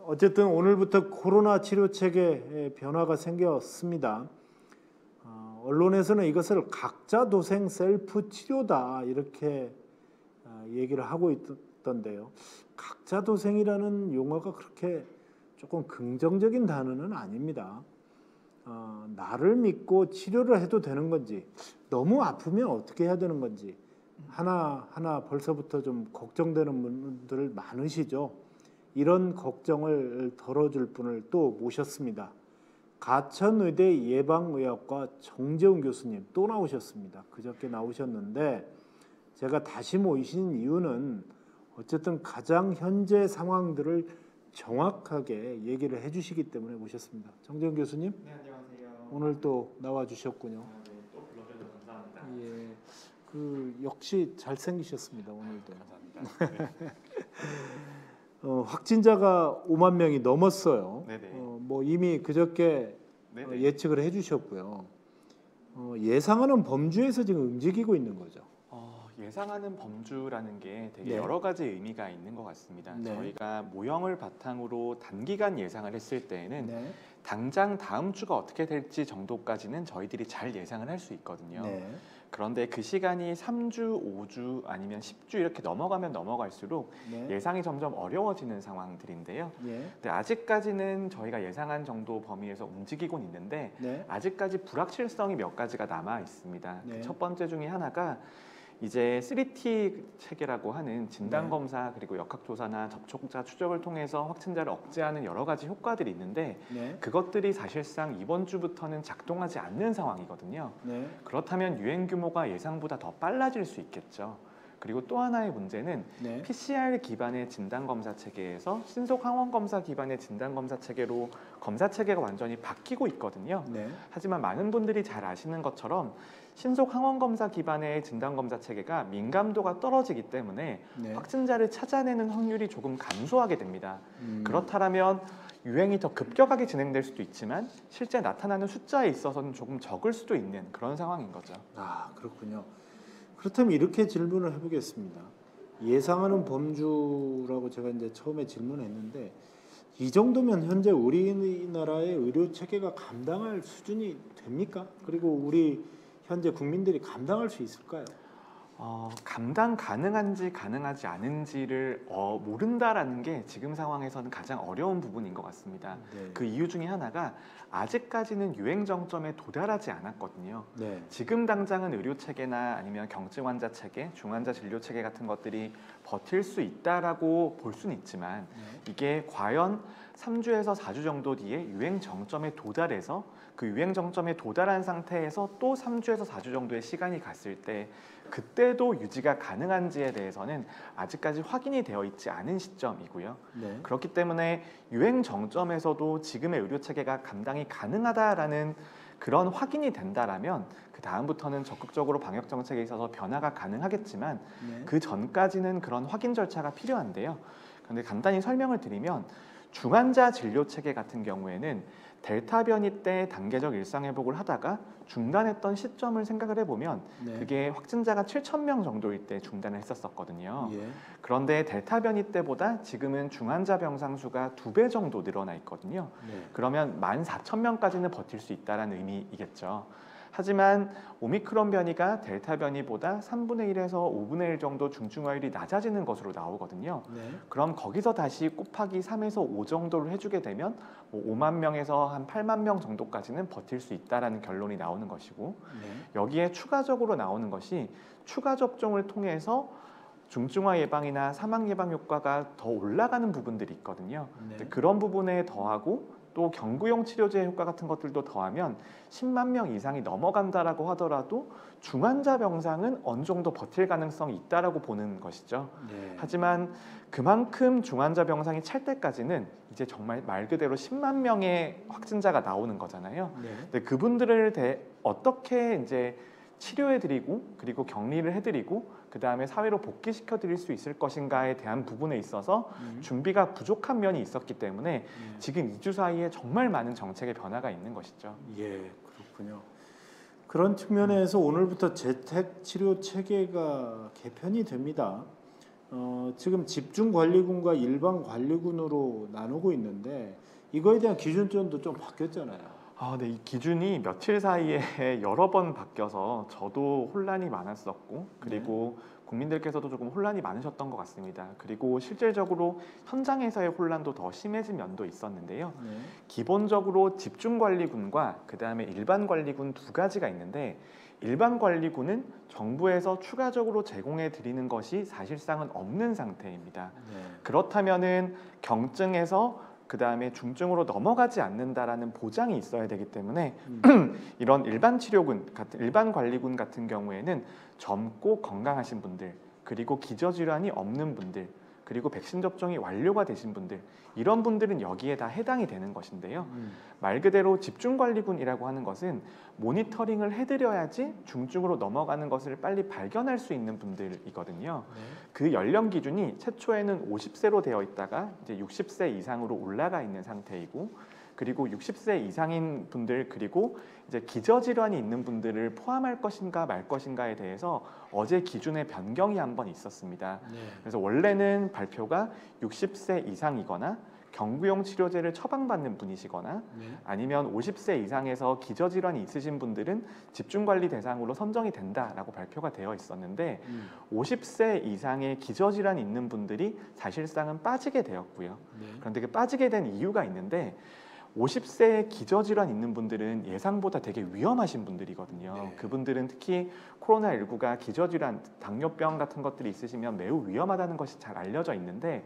어쨌든 오늘부터 코로나 치료 체계에 변화가 생겼습니다. 언론에서는 이것을 각자 도생 셀프 치료다 이렇게 얘기를 하고 있던데요. 각자 도생이라는 용어가 그렇게 조금 긍정적인 단어는 아닙니다. 나를 믿고 치료를 해도 되는 건지, 너무 아프면 어떻게 해야 되는 건지 하나하나 벌써부터 좀 걱정되는 분들 많으시죠. 이런 걱정을 덜어줄 분을 또 모셨습니다. 가천의대 예방의학과 정재훈 교수님 또 나오셨습니다. 그저께 나오셨는데 제가 다시 모이신 이유는 어쨌든 가장 현재 상황들을 정확하게 얘기를 해주시기 때문에 모셨습니다. 정재훈 교수님, 네, 안녕하세요. 오늘 또 나와주셨군요. 네, 또 불러주셔서 감사합니다. 예, 역시 잘생기셨습니다. 오늘도. 감사합니다. 네. 확진자가 5만 명이 넘었어요. 네네. 뭐 이미 그저께 네네. 예측을 해주셨고요. 예상하는 범주에서 지금 움직이고 있는 거죠. 예상하는 범주라는 게 되게 네. 여러 가지 의미가 있는 것 같습니다. 네. 저희가 모형을 바탕으로 단기간 예상을 했을 때에는 네. 당장 다음 주가 어떻게 될지 정도까지는 저희들이 잘 예상을 할 수 있거든요. 네. 그런데 그 시간이 3주, 5주 아니면 10주 이렇게 넘어가면 넘어갈수록 네. 예상이 점점 어려워지는 상황들인데요. 예. 근데 아직까지는 저희가 예상한 정도 범위에서 움직이곤 있는데 네. 아직까지 불확실성이 몇 가지가 남아 있습니다. 네. 그 첫 번째 중에 하나가 이제 3T 체계라고 하는 진단 검사 그리고 역학조사나 접촉자 추적을 통해서 확진자를 억제하는 여러 가지 효과들이 있는데 네. 그것들이 사실상 이번 주부터는 작동하지 않는 상황이거든요. 네. 그렇다면 유행 규모가 예상보다 더 빨라질 수 있겠죠. 그리고 또 하나의 문제는 네. PCR 기반의 진단검사 체계에서 신속 항원검사 기반의 진단검사 체계로 검사 체계가 완전히 바뀌고 있거든요. 네. 하지만 많은 분들이 잘 아시는 것처럼 신속 항원검사 기반의 진단검사 체계가 민감도가 떨어지기 때문에 네. 확진자를 찾아내는 확률이 조금 감소하게 됩니다. 음. 그렇다면 유행이 더 급격하게 진행될 수도 있지만 실제 나타나는 숫자에 있어서는 조금 적을 수도 있는 그런 상황인 거죠. 그렇군요. 그렇다면 이렇게 질문을 해보겠습니다. 예상하는 범주라고 제가 이제 처음에 질문했는데 이 정도면 현재 우리나라의 의료 체계가 감당할 수준이 됩니까? 그리고 우리 현재 국민들이 감당할 수 있을까요? 감당 가능한지 가능하지 않은지를 모른다라는 게 지금 상황에서는 가장 어려운 부분인 것 같습니다. 네. 그 이유 중에 하나가 아직까지는 유행 정점에 도달하지 않았거든요. 네. 지금 당장은 의료 체계나 아니면 경증 환자 체계, 중환자 진료 체계 같은 것들이 버틸 수 있다라고 볼 수는 있지만 네. 이게 과연 3주에서 4주 정도 뒤에 유행 정점에 도달해서 그 유행 정점에 도달한 상태에서 또 3주에서 4주 정도의 시간이 갔을 때 그때도 유지가 가능한지에 대해서는 아직까지 확인이 되어 있지 않은 시점이고요. 네. 그렇기 때문에 유행 정점에서도 지금의 의료 체계가 감당이 가능하다라는 그런 확인이 된다라면 그 다음부터는 적극적으로 방역 정책에 있어서 변화가 가능하겠지만 네. 그 전까지는 그런 확인 절차가 필요한데요. 그런데 간단히 설명을 드리면 중환자 진료 체계 같은 경우에는 델타 변이 때 단계적 일상 회복을 하다가 중단했던 시점을 생각을 해보면 네. 그게 확진자가 7,000명 정도일 때 중단을 했었거든요. 예. 그런데 델타 변이 때보다 지금은 중환자 병상 수가 2배 정도 늘어나 있거든요. 네. 그러면 14,000명까지는 버틸 수 있다는 의미이겠죠. 하지만 오미크론 변이가 델타 변이보다 3분의 1에서 5분의 1 정도 중증화율이 낮아지는 것으로 나오거든요. 네. 그럼 거기서 다시 곱하기 3에서 5 정도를 해주게 되면 5만 명에서 한 8만 명 정도까지는 버틸 수 있다라는 결론이 나오는 것이고 네. 여기에 추가적으로 나오는 것이 추가 접종을 통해서 중증화 예방이나 사망 예방 효과가 더 올라가는 부분들이 있거든요. 네. 근데 그런 부분에 더하고 또 경구용 치료제 효과 같은 것들도 더하면 10만 명 이상이 넘어간다라고 하더라도 중환자 병상은 어느 정도 버틸 가능성이 있다라고 보는 것이죠. 네. 하지만 그만큼 중환자 병상이 찰 때까지는 이제 정말 말 그대로 10만 명의 확진자가 나오는 거잖아요. 네. 근데 그분들을 어떻게 이제 치료해드리고 그리고 격리를 해드리고 그 다음에 사회로 복귀시켜 드릴 수 있을 것인가에 대한 부분에 있어서 준비가 부족한 면이 있었기 때문에 지금 2주 사이에 정말 많은 정책의 변화가 있는 것이죠. 예, 그렇군요. 그런 측면에서 오늘부터 재택 치료 체계가 개편이 됩니다. 지금 집중관리군과 일반관리군으로 나누고 있는데 이거에 대한 기준점도 좀 바뀌었잖아요. 네, 이 기준이 며칠 사이에 여러 번 바뀌어서 저도 혼란이 많았었고 그리고 국민들께서도 조금 혼란이 많으셨던 것 같습니다. 그리고 실질적으로 현장에서의 혼란도 더 심해진 면도 있었는데요. 기본적으로 집중관리군과 그 다음에 일반관리군 두 가지가 있는데 일반관리군은 정부에서 추가적으로 제공해 드리는 것이 사실상은 없는 상태입니다. 그렇다면은 경증에서 그 다음에 중증으로 넘어가지 않는다라는 보장이 있어야 되기 때문에 이런 일반 관리군 같은 경우에는 젊고 건강하신 분들 그리고 기저질환이 없는 분들 그리고 백신 접종이 완료가 되신 분들 이런 분들은 여기에 다 해당이 되는 것인데요. 말 그대로 집중관리군이라고 하는 것은 모니터링을 해드려야지 중증으로 넘어가는 것을 빨리 발견할 수 있는 분들이거든요. 그 연령 기준이 최초에는 50세로 되어 있다가 이제 60세 이상으로 올라가 있는 상태이고 그리고 60세 이상인 분들 그리고 이제 기저질환이 있는 분들을 포함할 것인가 말 것인가에 대해서 어제 기준의 변경이 한번 있었습니다. 그래서 원래는 발표가 60세 이상이거나 경구용 치료제를 처방받는 분이시거나 아니면 50세 이상에서 기저질환이 있으신 분들은 집중관리 대상으로 선정이 된다라고 발표가 되어 있었는데 50세 이상의 기저질환이 있는 분들이 사실상은 빠지게 되었고요. 그런데 그 빠지게 된 이유가 있는데 50세에 기저질환 있는 분들은 예상보다 되게 위험하신 분들이거든요. 그분들은 특히 코로나19가 기저질환, 당뇨병 같은 것들이 있으시면 매우 위험하다는 것이 잘 알려져 있는데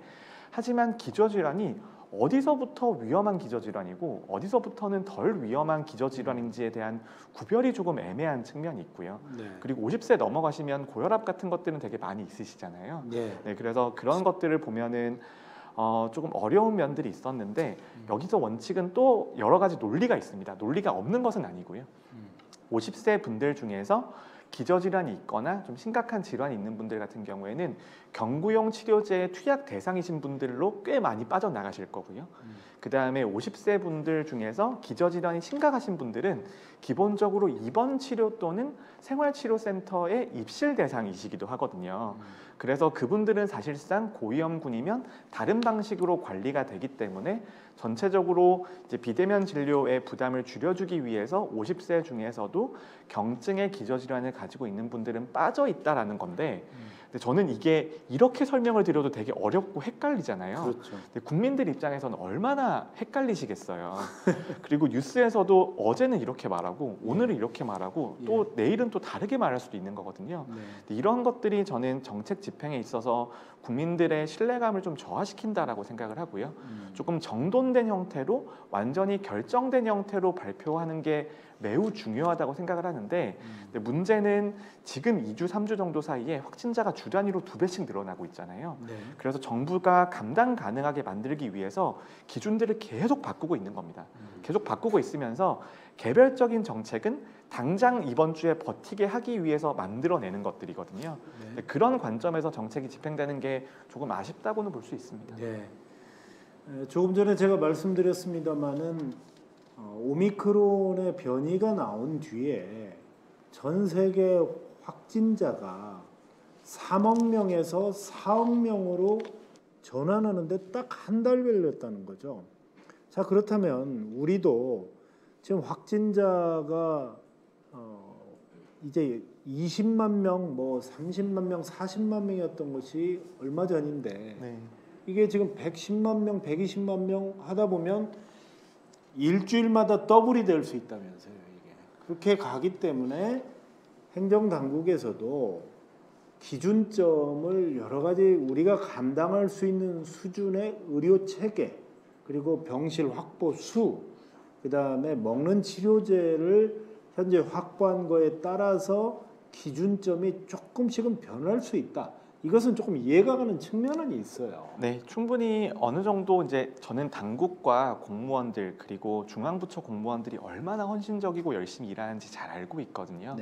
하지만 기저질환이 어디서부터 위험한 기저질환이고 어디서부터는 덜 위험한 기저질환인지에 대한 구별이 조금 애매한 측면이 있고요. 그리고 50세 넘어가시면 고혈압 같은 것들은 되게 많이 있으시잖아요. 그래서 그런 것들을 보면은 조금 어려운 면들이 있었는데 여기서 원칙은 또 여러 가지 논리가 있습니다. 논리가 없는 것은 아니고요. 50세 분들 중에서 기저질환이 있거나 좀 심각한 질환이 있는 분들 같은 경우에는 경구용 치료제의 투약 대상이신 분들로 꽤 많이 빠져나가실 거고요. 그 다음에 50세 분들 중에서 기저질환이 심각하신 분들은 기본적으로 입원 치료 또는 생활치료센터의 입실 대상이시기도 하거든요. 그래서 그분들은 사실상 고위험군이면 다른 방식으로 관리가 되기 때문에 전체적으로 이제 비대면 진료의 부담을 줄여주기 위해서 50세 중에서도 경증의 기저질환을 가지고 있는 분들은 빠져 있다라는 건데 근데 저는 이게 이렇게 설명을 드려도 되게 어렵고 헷갈리잖아요. 근데 국민들 입장에서는 얼마나 헷갈리시겠어요. 그리고 뉴스에서도 어제는 이렇게 말하고 오늘은 이렇게 말하고 또 내일은 또 다르게 말할 수도 있는 거거든요. 근데 이런 것들이 저는 정책 집행에 있어서 국민들의 신뢰감을 좀 저하시킨다라고 생각을 하고요. 조금 정돈된 형태로 완전히 결정된 형태로 발표하는 게 매우 중요하다고 생각을 하는데 근데 문제는 지금 2주, 3주 정도 사이에 확진자가 주 단위로 2배씩 늘어나고 있잖아요. 그래서 정부가 감당 가능하게 만들기 위해서 기준들을 계속 바꾸고 있는 겁니다. 계속 바꾸고 있으면서 개별적인 정책은 당장 이번 주에 버티게 하기 위해서 만들어내는 것들이거든요. 그런 관점에서 정책이 집행되는 게 조금 아쉽다고는 볼 수 있습니다. 조금 전에 제가 말씀드렸습니다마는 오미크론의 변이가 나온 뒤에 전 세계 확진자가 3억 명에서 4억 명으로 전환하는데 딱 한 달 걸렸다는 거죠. 자, 그렇다면 우리도 지금 확진자가 이제 20만 명, 뭐 30만 명, 40만 명이었던 것이 얼마 전인데 이게 지금 110만 명, 120만 명 하다 보면 일주일마다 더블이 될 수 있다면서요. 이게 그렇게 가기 때문에 행정당국에서도 기준점을 여러 가지 우리가 감당할 수 있는 수준의 의료 체계 그리고 병실 확보 수 그다음에 먹는 치료제를 현재 확보한 거에 따라서 기준점이 조금씩은 변할 수 있다. 이것은 조금 이해가 가는 측면은 있어요. 네, 충분히 어느 정도 이제 저는 당국과 공무원들 그리고 중앙부처 공무원들이 얼마나 헌신적이고 열심히 일하는지 잘 알고 있거든요.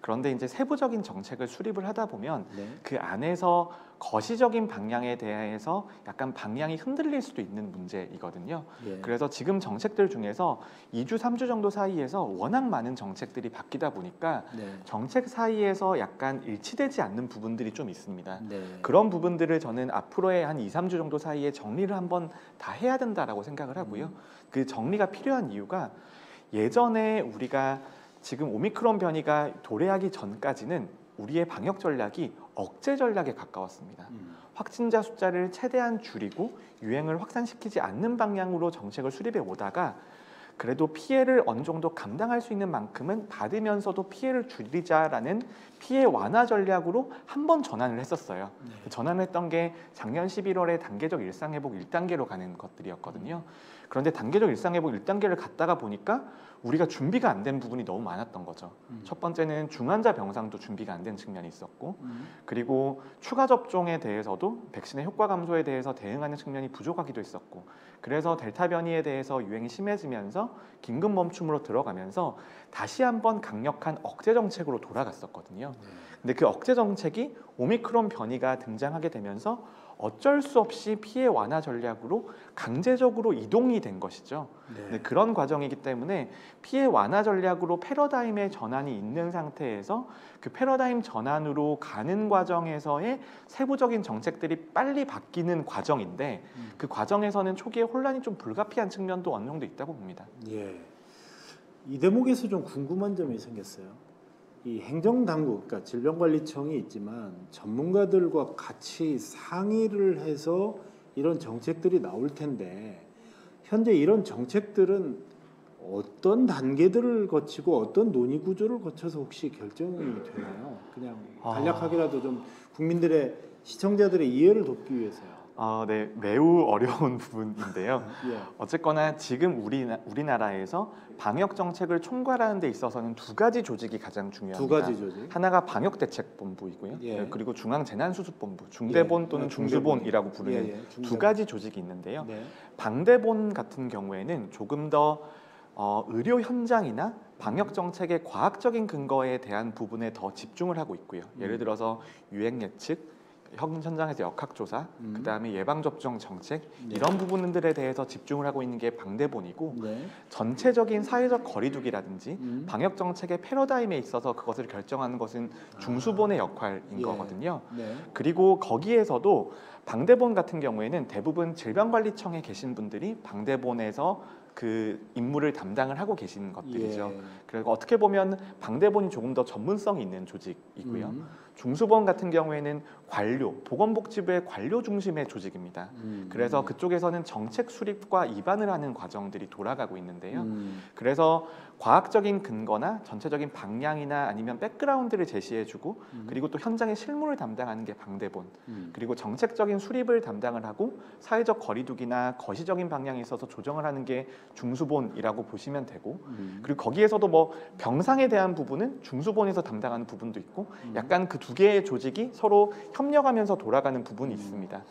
그런데 이제 세부적인 정책을 수립을 하다 보면 네. 그 안에서 거시적인 방향에 대해서 약간 방향이 흔들릴 수도 있는 문제이거든요. 예. 그래서 지금 정책들 중에서 2주, 3주 정도 사이에서 워낙 많은 정책들이 바뀌다 보니까 네. 정책 사이에서 약간 일치되지 않는 부분들이 좀 있습니다. 네. 그런 부분들을 저는 앞으로의 한 2, 3주 정도 사이에 정리를 한번 다 해야 된다라고 생각을 하고요. 그 정리가 필요한 이유가 예전에 우리가 지금 오미크론 변이가 도래하기 전까지는 우리의 방역 전략이 억제 전략에 가까웠습니다. 확진자 숫자를 최대한 줄이고 유행을 확산시키지 않는 방향으로 정책을 수립해 오다가 그래도 피해를 어느 정도 감당할 수 있는 만큼은 받으면서도 피해를 줄이자라는 피해 완화 전략으로 한 번 전환을 했었어요. 그 전환을 했던 게 작년 11월에 단계적 일상회복 1단계로 가는 것들이었거든요. 그런데 단계적 일상회복 1단계를 갔다가 보니까 우리가 준비가 안 된 부분이 너무 많았던 거죠. 첫 번째는 중환자 병상도 준비가 안 된 측면이 있었고, 그리고 추가 접종에 대해서도 백신의 효과 감소에 대해서 대응하는 측면이 부족하기도 했었고, 그래서 델타 변이에 대해서 유행이 심해지면서 긴급 멈춤으로 들어가면서 다시 한번 강력한 억제 정책으로 돌아갔었거든요. 근데 그 억제 정책이 오미크론 변이가 등장하게 되면서 어쩔 수 없이 피해 완화 전략으로 강제적으로 이동이 된 것이죠. 네, 그런 과정이기 때문에 피해 완화 전략으로 패러다임의 전환이 있는 상태에서 그 패러다임 전환으로 가는 과정에서의 세부적인 정책들이 빨리 바뀌는 과정인데 그 과정에서는 초기에 혼란이 좀 불가피한 측면도 어느 정도 있다고 봅니다. 예. 이 대목에서 좀 궁금한 점이 생겼어요. 이 행정당국, 그러니까 질병관리청이 있지만 전문가들과 같이 상의를 해서 이런 정책들이 나올 텐데 현재 이런 정책들은 어떤 단계들을 거치고 어떤 논의 구조를 거쳐서 혹시 결정이 되나요? 그냥 간략하게라도 좀 국민들의 시청자들의 이해를 돕기 위해서요. 네, 매우 어려운 부분인데요. 예. 어쨌거나 지금 우리나라에서 방역 정책을 총괄하는 데 있어서는 두 가지 조직이 가장 중요합니다. 두 가지 조직. 하나가 방역대책본부이고요. 예. 그리고 중앙재난수습본부, 중대본 예. 또는 중대본. 중수본이라고 부르는 예, 예. 두 가지 조직이 있는데요. 네. 방대본 같은 경우에는 조금 더 의료 현장이나 방역 정책의 과학적인 근거에 대한 부분에 더 집중을 하고 있고요. 예를 들어서 유행 예측, 현장에서 역학조사, 그 다음에 예방접종 정책 이런 부분들에 대해서 집중을 하고 있는 게 방대본이고 네. 전체적인 사회적 거리두기라든지 방역 정책의 패러다임에 있어서 그것을 결정하는 것은 중수본의 역할인 예. 거거든요. 네. 그리고 거기에서도 방대본 같은 경우에는 대부분 질병관리청에 계신 분들이 방대본에서 그 임무를 담당을 하고 계신 것들이죠. 예. 그리고 어떻게 보면 방대본이 조금 더 전문성이 있는 조직이고요. 중수본 같은 경우에는 관료, 보건복지부의 관료 중심의 조직입니다. 그래서 그쪽에서는 정책 수립과 입안을 하는 과정들이 돌아가고 있는데요. 그래서 과학적인 근거나 전체적인 방향이나 아니면 백그라운드를 제시해주고 그리고 또 현장의 실무를 담당하는 게 방대본, 그리고 정책적인 수립을 담당을 하고 사회적 거리두기나 거시적인 방향에 있어서 조정을 하는 게 중수본이라고 보시면 되고, 그리고 거기에서도 뭐 병상에 대한 부분은 중수본에서 담당하는 부분도 있고 약간 그 두 개의 조직이 서로 협력하면서 돌아가는 부분이 있습니다.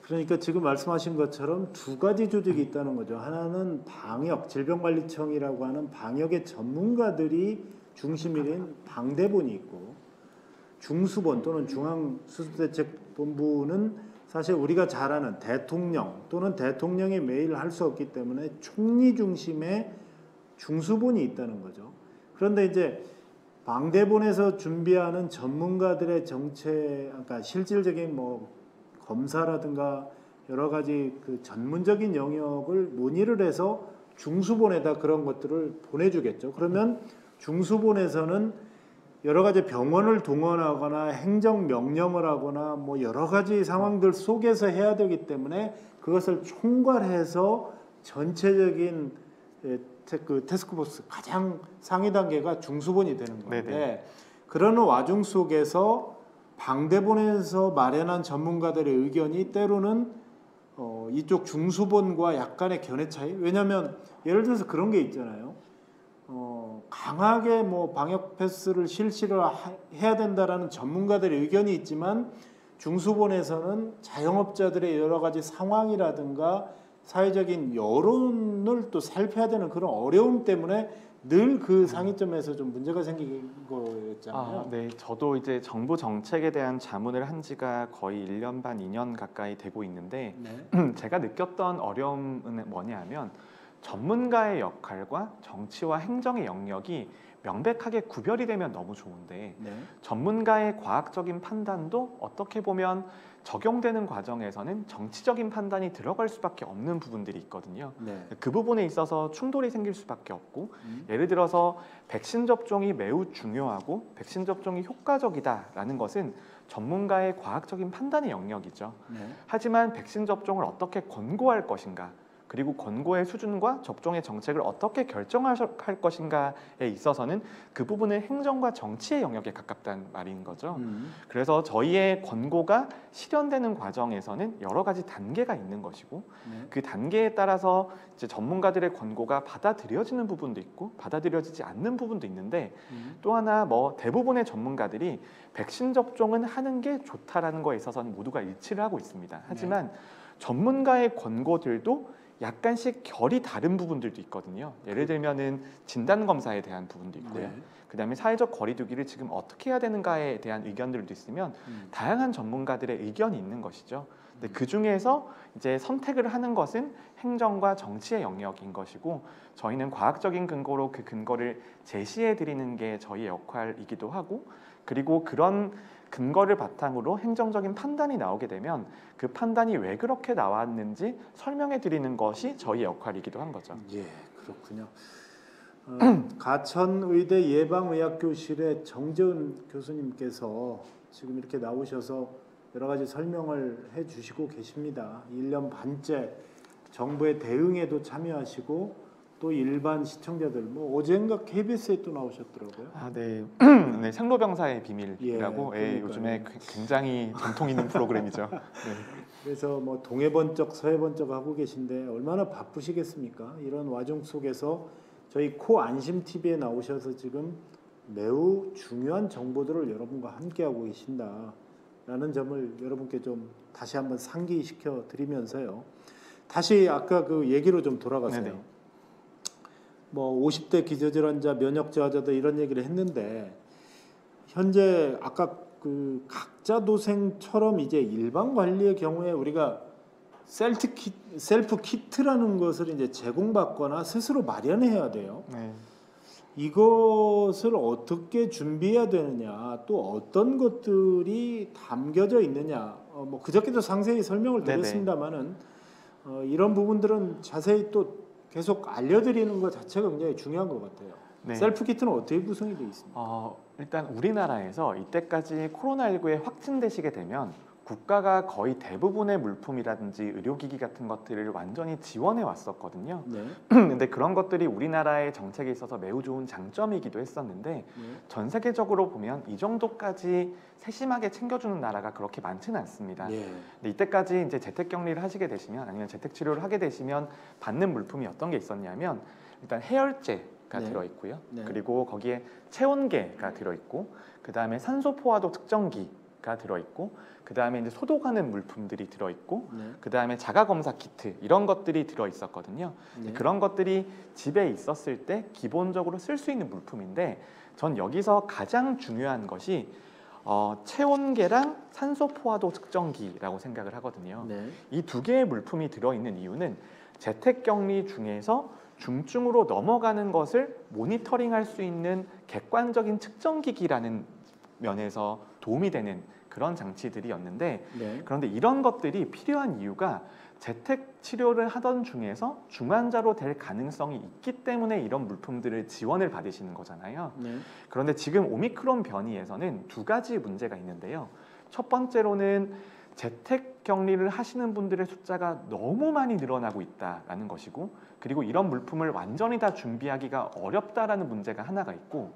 그러니까 지금 말씀하신 것처럼 두 가지 조직이 있다는 거죠. 하나는 방역, 질병관리청이라고 하는 방역의 전문가들이 중심이 된 방대본이 있고, 중수본 또는 중앙수습대책본부는 사실 우리가 잘 아는 대통령 또는 대통령이 매일 할 수 없기 때문에 총리 중심의 중수본이 있다는 거죠. 그런데 이제 방대본에서 준비하는 전문가들의 정책, 그러니까 실질적인 뭐 검사라든가 여러 가지 그 전문적인 영역을 논의를 해서 중수본에다 그런 것들을 보내주겠죠. 그러면 중수본에서는 여러 가지 병원을 동원하거나 행정 명령을 하거나 뭐 여러 가지 상황들 속에서 해야 되기 때문에 그것을 총괄해서 전체적인 그 태스크포스 가장 상위 단계가 중수본이 되는 건데, 네네. 그러는 와중 속에서 방대본에서 마련한 전문가들의 의견이 때로는 이쪽 중수본과 약간의 견해 차이. 왜냐하면 예를 들어서 그런 게 있잖아요. 강하게 뭐 방역 패스를 실시를 해야 된다라는 전문가들의 의견이 있지만 중수본에서는 자영업자들의 여러 가지 상황이라든가 사회적인 여론을 또 살펴야 되는 그런 어려움 때문에 늘 그 상위점에서 좀 문제가 생긴 거였잖아요. 네, 저도 이제 정부 정책에 대한 자문을 한 지가 거의 1년 반, 2년 가까이 되고 있는데 네. 제가 느꼈던 어려움은 뭐냐면 전문가의 역할과 정치와 행정의 영역이 명백하게 구별이 되면 너무 좋은데 네. 전문가의 과학적인 판단도 어떻게 보면 적용되는 과정에서는 정치적인 판단이 들어갈 수밖에 없는 부분들이 있거든요. 네. 그 부분에 있어서 충돌이 생길 수밖에 없고 음. 예를 들어서 백신 접종이 매우 중요하고 백신 접종이 효과적이다라는 것은 전문가의 과학적인 판단의 영역이죠. 네. 하지만 백신 접종을 어떻게 권고할 것인가 그리고 권고의 수준과 접종의 정책을 어떻게 결정할 것인가에 있어서는 그 부분은 행정과 정치의 영역에 가깝다는 말인 거죠. 그래서 저희의 권고가 실현되는 과정에서는 여러 가지 단계가 있는 것이고 네. 그 단계에 따라서 이제 전문가들의 권고가 받아들여지는 부분도 있고 받아들여지지 않는 부분도 있는데 또 하나 뭐 대부분의 전문가들이 백신 접종은 하는 게 좋다라는 거에 있어서는 모두가 일치를 하고 있습니다. 하지만 전문가의 권고들도 약간씩 결이 다른 부분들도 있거든요. 예를 들면은 진단 검사에 대한 부분도 있고요. 네. 그다음에 사회적 거리두기를 지금 어떻게 해야 되는가에 대한 의견들도 있으면 다양한 전문가들의 의견이 있는 것이죠. 근데 그 중에서 이제 선택을 하는 것은 행정과 정치의 영역인 것이고 저희는 과학적인 근거로 그 근거를 제시해 드리는 게 저희의 역할이기도 하고 그리고 그런 근거를 바탕으로 행정적인 판단이 나오게 되면 그 판단이 왜 그렇게 나왔는지 설명해 드리는 것이 저희의 역할이기도 한 거죠. 예, 그렇군요. 가천의대 예방의학교실의 정재은 교수님께서 지금 이렇게 나오셔서 여러 가지 설명을 해주시고 계십니다. 1년 반째 정부의 대응에도 참여하시고 또 일반 시청자들 뭐 어젠가 KBS에 또 나오셨더라고요. 네. 네, 생로병사의 비밀이라고 예, 요즘에 굉장히 전통 있는 프로그램이죠. 네. 그래서 뭐 동해번쩍 서해번쩍 하고 계신데 얼마나 바쁘시겠습니까? 이런 와중 속에서 저희 코 안심 TV에 나오셔서 지금 매우 중요한 정보들을 여러분과 함께 하고 계신다라는 점을 여러분께 좀 다시 한번 상기시켜 드리면서요. 다시 아까 그 얘기로 좀 돌아가세요. 네네. 뭐 50대 기저질환자, 면역 저하자들 이런 얘기를 했는데 현재 아까 그 각자 도생처럼 이제 일반 관리의 경우에 우리가 셀프 키트라는 것을 이제 제공받거나 스스로 마련해야 돼요. 네. 이것을 어떻게 준비해야 되느냐, 또 어떤 것들이 담겨져 있느냐, 뭐 그저께도 상세히 설명을 네네. 드렸습니다만은 이런 부분들은 자세히 또 계속 알려드리는 것 자체가 굉장히 중요한 것 같아요. 네. 셀프 키트는 어떻게 구성이 되어 있습니까? 일단 우리나라에서 이때까지 코로나19에 확진되시게 되면 국가가 거의 대부분의 물품이라든지 의료기기 같은 것들을 완전히 지원해 왔었거든요. 네. 근데 그런 것들이 우리나라의 정책에 있어서 매우 좋은 장점이기도 했었는데 네. 전 세계적으로 보면 이 정도까지 세심하게 챙겨주는 나라가 그렇게 많지는 않습니다. 예. 근데 이때까지 이제 재택격리를 하시게 되시면 아니면 재택치료를 하게 되시면 받는 물품이 어떤 게 있었냐면 일단 해열제가 네. 들어있고요. 네. 그리고 거기에 체온계가 들어있고 그 다음에 산소 포화도 측정기가 들어있고 그 다음에 이제 소독하는 물품들이 들어있고 네. 그 다음에 자가검사 키트 이런 것들이 들어있었거든요. 네. 그런 것들이 집에 있었을 때 기본적으로 쓸 수 있는 물품인데 전 여기서 가장 중요한 것이 체온계랑 산소 포화도 측정기라고 생각을 하거든요. 네. 이 두 개의 물품이 들어있는 이유는 재택격리 중에서 중증으로 넘어가는 것을 모니터링할 수 있는 객관적인 측정기기라는 면에서 도움이 되는 그런 장치들이었는데 네. 그런데 이런 것들이 필요한 이유가 재택 치료를 하던 중에서 중환자로 될 가능성이 있기 때문에 이런 물품들을 지원을 받으시는 거잖아요. 네. 그런데 지금 오미크론 변이에서는 두 가지 문제가 있는데요. 첫 번째로는 재택 격리를 하시는 분들의 숫자가 너무 많이 늘어나고 있다라는 것이고 그리고 이런 물품을 완전히 다 준비하기가 어렵다라는 문제가 하나가 있고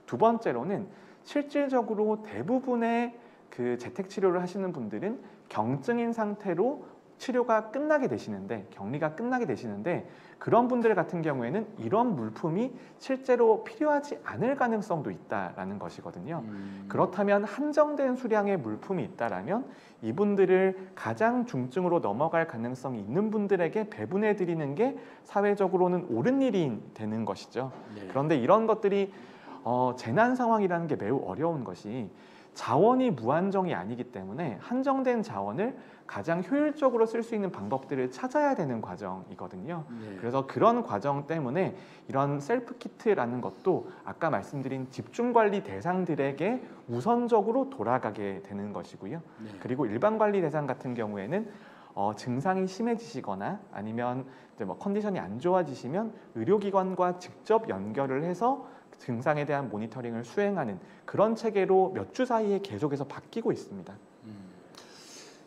두 번째로는 실질적으로 대부분의 그 재택 치료를 하시는 분들은 경증인 상태로 치료가 끝나게 되시는데, 격리가 끝나게 되시는데, 그런 분들 같은 경우에는 이런 물품이 실제로 필요하지 않을 가능성도 있다라는 것이거든요. 그렇다면 한정된 수량의 물품이 있다라면 이분들을 가장 중증으로 넘어갈 가능성이 있는 분들에게 배분해 드리는 게 사회적으로는 옳은 일이 되는 것이죠. 네. 그런데 이런 것들이 재난 상황이라는 게 매우 어려운 것이, 자원이 무한정이 아니기 때문에 한정된 자원을 가장 효율적으로 쓸 수 있는 방법들을 찾아야 되는 과정이거든요. 네. 그래서 그런 과정 때문에 이런 셀프 키트라는 것도 아까 말씀드린 집중관리 대상들에게 우선적으로 돌아가게 되는 것이고요. 네. 그리고 일반 관리 대상 같은 경우에는 증상이 심해지시거나 아니면 이제 뭐 컨디션이 안 좋아지시면 의료기관과 직접 연결을 해서 증상에 대한 모니터링을 수행하는 그런 체계로 몇 주 사이에 계속해서 바뀌고 있습니다.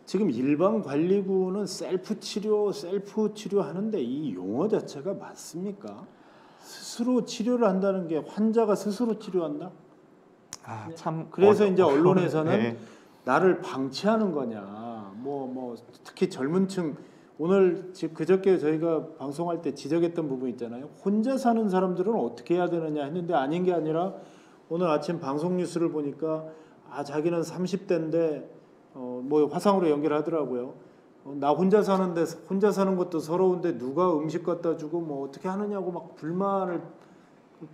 지금 일반 관리구는 셀프 치료 하는데 이 용어 자체가 맞습니까? 스스로 치료를 한다는 게 환자가 스스로 치료한다? 참 그래서 이제 언론에서는 네. 나를 방치하는 거냐, 뭐 특히 젊은층, 오늘 그저께 저희가 방송할 때 지적했던 부분 있잖아요. 혼자 사는 사람들은 어떻게 해야 되느냐 했는데 아닌 게 아니라 오늘 아침 방송 뉴스를 보니까 자기는 30대인데 뭐 화상으로 연결하더라고요. 나 혼자 사는데 혼자 사는 것도 서러운데 누가 음식 갖다 주고 뭐 어떻게 하느냐고 막 불만을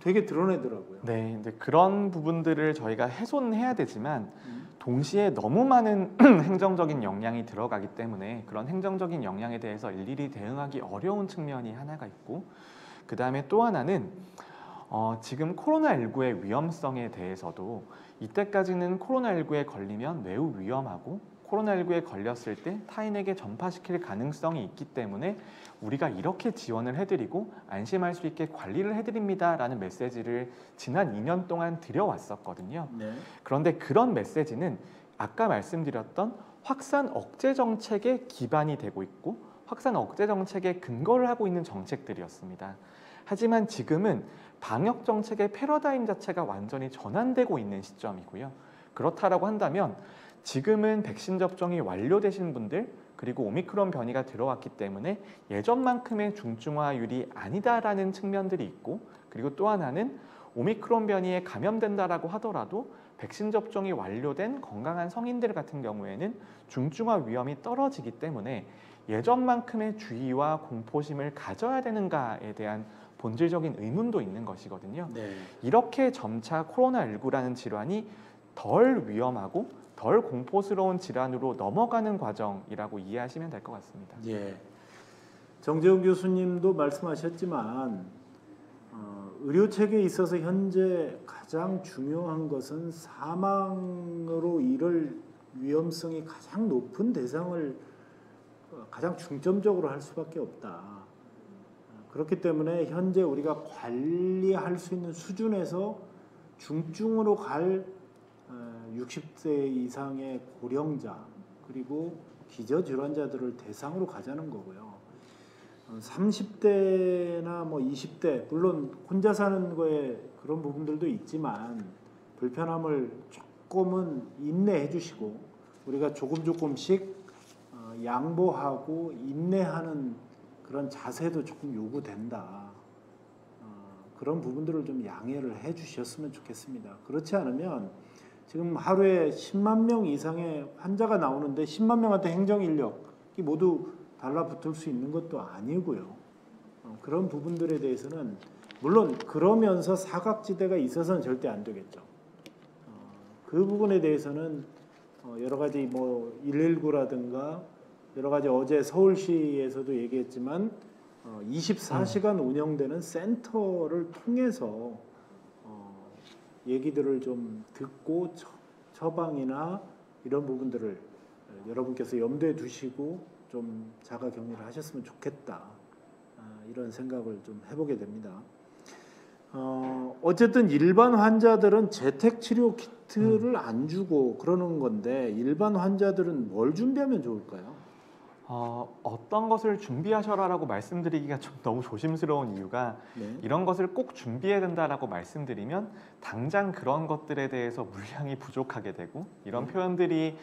되게 드러내더라고요. 네, 이제 그런 부분들을 저희가 훼손해야 되지만 동시에 너무 많은 행정적인 역량이 들어가기 때문에 그런 행정적인 역량에 대해서 일일이 대응하기 어려운 측면이 하나가 있고, 그 다음에 또 하나는 지금 코로나19의 위험성에 대해서도 이때까지는 코로나19에 걸리면 매우 위험하고 코로나19에 걸렸을 때 타인에게 전파시킬 가능성이 있기 때문에 우리가 이렇게 지원을 해드리고 안심할 수 있게 관리를 해드립니다 라는 메시지를 지난 2년 동안 드려왔었거든요. 네. 그런데 그런 메시지는 아까 말씀드렸던 확산 억제 정책의 기반이 되고 있고 확산 억제 정책에 근거를 하고 있는 정책들이었습니다. 하지만 지금은 방역 정책의 패러다임 자체가 완전히 전환되고 있는 시점이고요. 그렇다라고 한다면 지금은 백신 접종이 완료되신 분들 그리고 오미크론 변이가 들어왔기 때문에 예전만큼의 중증화율이 아니다라는 측면들이 있고, 그리고 또 하나는 오미크론 변이에 감염된다라고 하더라도 백신 접종이 완료된 건강한 성인들 같은 경우에는 중증화 위험이 떨어지기 때문에 예전만큼의 주의와 공포심을 가져야 되는가에 대한 본질적인 의문도 있는 것이거든요. 네. 이렇게 점차 코로나19라는 질환이 덜 위험하고 덜 공포스러운 질환으로 넘어가는 과정이라고 이해하시면 될 것 같습니다. 예. 정재훈 교수님도 말씀하셨지만 의료 체계에 있어서 현재 가장 중요한 것은 사망으로 이를 위험성이 가장 높은 대상을 가장 중점적으로 할 수밖에 없다. 그렇기 때문에 현재 우리가 관리할 수 있는 수준에서 중증으로 갈 60세 이상의 고령자 그리고 기저질환자들을 대상으로 가자는 거고요. 30대나 뭐 20대 물론 혼자 사는 거에 그런 부분들도 있지만 불편함을 조금은 인내해 주시고 우리가 조금씩 양보하고 인내하는 그런 자세도 조금 요구된다. 그런 부분들을 좀 양해를 해 주셨으면 좋겠습니다. 그렇지 않으면 지금 하루에 10만 명 이상의 환자가 나오는데 10만 명한테 행정인력이 모두 달라붙을 수 있는 것도 아니고요. 그런 부분들에 대해서는 물론 그러면서 사각지대가 있어서는 절대 안 되겠죠. 그 부분에 대해서는 여러 가지 뭐 119라든가 여러 가지 어제 서울시에서도 얘기했지만 24시간 운영되는 센터를 통해서 얘기들을 좀 듣고 처방이나 이런 부분들을 여러분께서 염두에 두시고 좀 자가 격리를 하셨으면 좋겠다. 이런 생각을 좀 해보게 됩니다. 어쨌든 일반 환자들은 재택 치료 키트를 안 주고 그러는 건데 일반 환자들은 뭘 준비하면 좋을까요? 어떤 것을 준비하셔라라고 말씀드리기가 좀 너무 조심스러운 이유가 네. 이런 것을 꼭 준비해야 된다라고 말씀드리면 당장 그런 것들에 대해서 물량이 부족하게 되고 이런 표현들이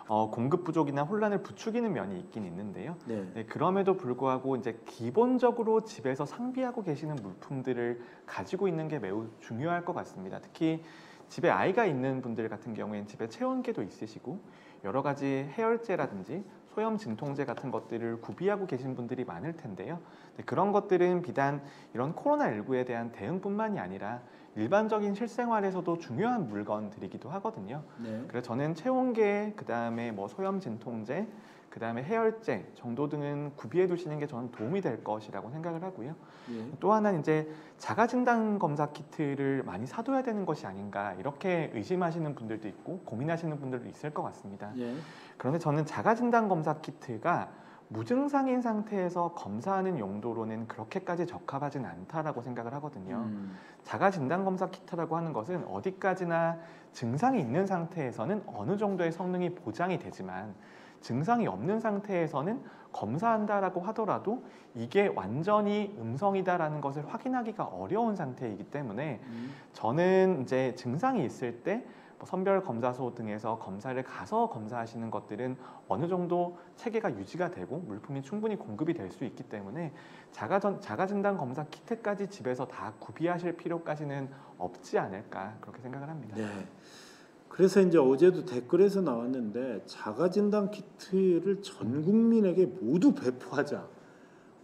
공급 부족이나 혼란을 부추기는 면이 있긴 있는데요. 네. 네, 그럼에도 불구하고 이제 기본적으로 집에서 상비하고 계시는 물품들을 가지고 있는 게 매우 중요할 것 같습니다. 특히 집에 아이가 있는 분들 같은 경우에는 집에 체온계도 있으시고 여러 가지 해열제라든지 소염 진통제 같은 것들을 구비하고 계신 분들이 많을 텐데요. 네, 그런 것들은 비단 이런 코로나19에 대한 대응뿐만이 아니라 일반적인 실생활에서도 중요한 물건들이기도 하거든요. 네. 그래서 저는 체온계, 그다음에 뭐 소염 진통제, 그다음에 해열제 정도 등은 구비해 두시는 게 저는 도움이 될 것이라고 생각을 하고요. 예. 또 하나는 이제 자가 진단 검사 키트를 많이 사둬야 되는 것이 아닌가 이렇게 의심하시는 분들도 있고 고민하시는 분들도 있을 것 같습니다. 예. 그런데 저는 자가 진단 검사 키트가 무증상인 상태에서 검사하는 용도로는 그렇게까지 적합하진 않다라고 생각을 하거든요. 자가 진단 검사 키트라고 하는 것은 어디까지나 증상이 있는 상태에서는 어느 정도의 성능이 보장이 되지만 증상이 없는 상태에서는 검사한다라고 하더라도 이게 완전히 음성이다라는 것을 확인하기가 어려운 상태이기 때문에 저는 이제 증상이 있을 때 선별 검사소 등에서 검사를 가서 검사하시는 것들은 어느 정도 체계가 유지가 되고 물품이 충분히 공급이 될 수 있기 때문에 자가 진단 검사 키트까지 집에서 다 구비하실 필요까지는 없지 않을까 그렇게 생각을 합니다. 네. 그래서 이제 어제도 댓글에서 나왔는데 자가 진단 키트를 전 국민에게 모두 배포하자.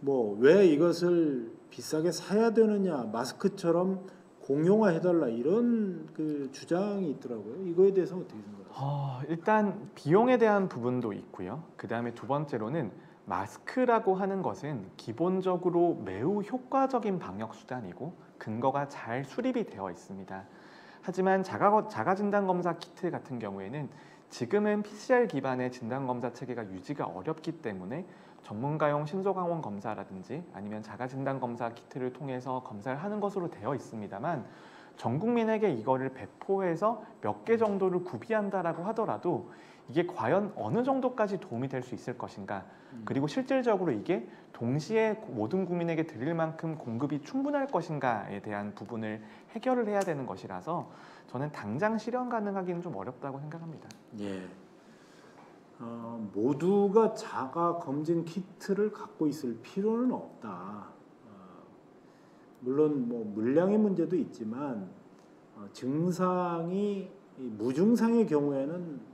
뭐 왜 이것을 비싸게 사야 되느냐, 마스크처럼 공용화해달라 이런 그 주장이 있더라고요. 이거에 대해서 어떻게 생각하세요? 일단 비용에 대한 부분도 있고요. 그 다음에 두 번째로는 마스크라고 하는 것은 기본적으로 매우 효과적인 방역 수단이고 근거가 잘 수립이 되어 있습니다. 하지만 자가 진단 검사 키트 같은 경우에는 지금은 PCR 기반의 진단 검사 체계가 유지가 어렵기 때문에 전문가용 신속항원 검사라든지 아니면 자가 진단 검사 키트를 통해서 검사를 하는 것으로 되어 있습니다만 전 국민에게 이거를 배포해서 몇 개 정도를 구비한다라고 하더라도 이게 과연 어느 정도까지 도움이 될 수 있을 것인가, 그리고 실질적으로 이게 동시에 모든 국민에게 드릴 만큼 공급이 충분할 것인가에 대한 부분을 해결을 해야 되는 것이라서 저는 당장 실현 가능하기는 좀 어렵다고 생각합니다. 예. 모두가 자가 검진 키트를 갖고 있을 필요는 없다. 물론 뭐 물량의 문제도 있지만 증상이 무증상의 경우에는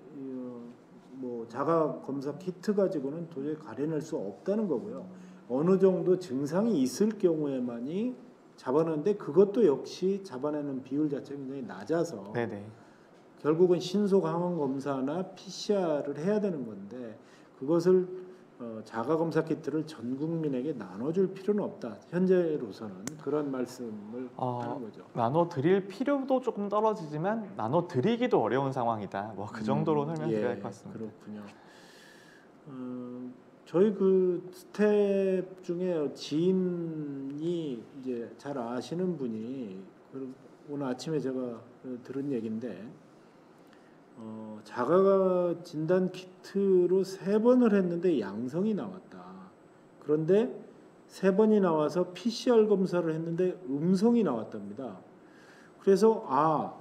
뭐 자가 검사 키트 가지고는 도저히 가려낼 수 없다는 거고요. 어느 정도 증상이 있을 경우에만이 잡아내는데 그것도 역시 잡아내는 비율 자체가 굉장히 낮아서 네네. 결국은 신속 항원 검사나 PCR을 해야 되는 건데 그것을 자가 검사 키트를 전 국민에게 나눠줄 필요는 없다. 현재로서는 그런 말씀을 하는 거죠. 나눠 드릴 필요도 조금 떨어지지만 나눠 드리기도 어려운 상황이다. 뭐 그 정도로 설명드려야 될 것 같습니다. 그렇군요. 저희 그 스텝 중에 지인이 이제 잘 아시는 분이 오늘 아침에 제가 들은 얘기인데 자가 진단 키트로 3번을 했는데 양성이 나왔다. 그런데 3번이 나와서 PCR 검사를 했는데 음성이 나왔답니다. 그래서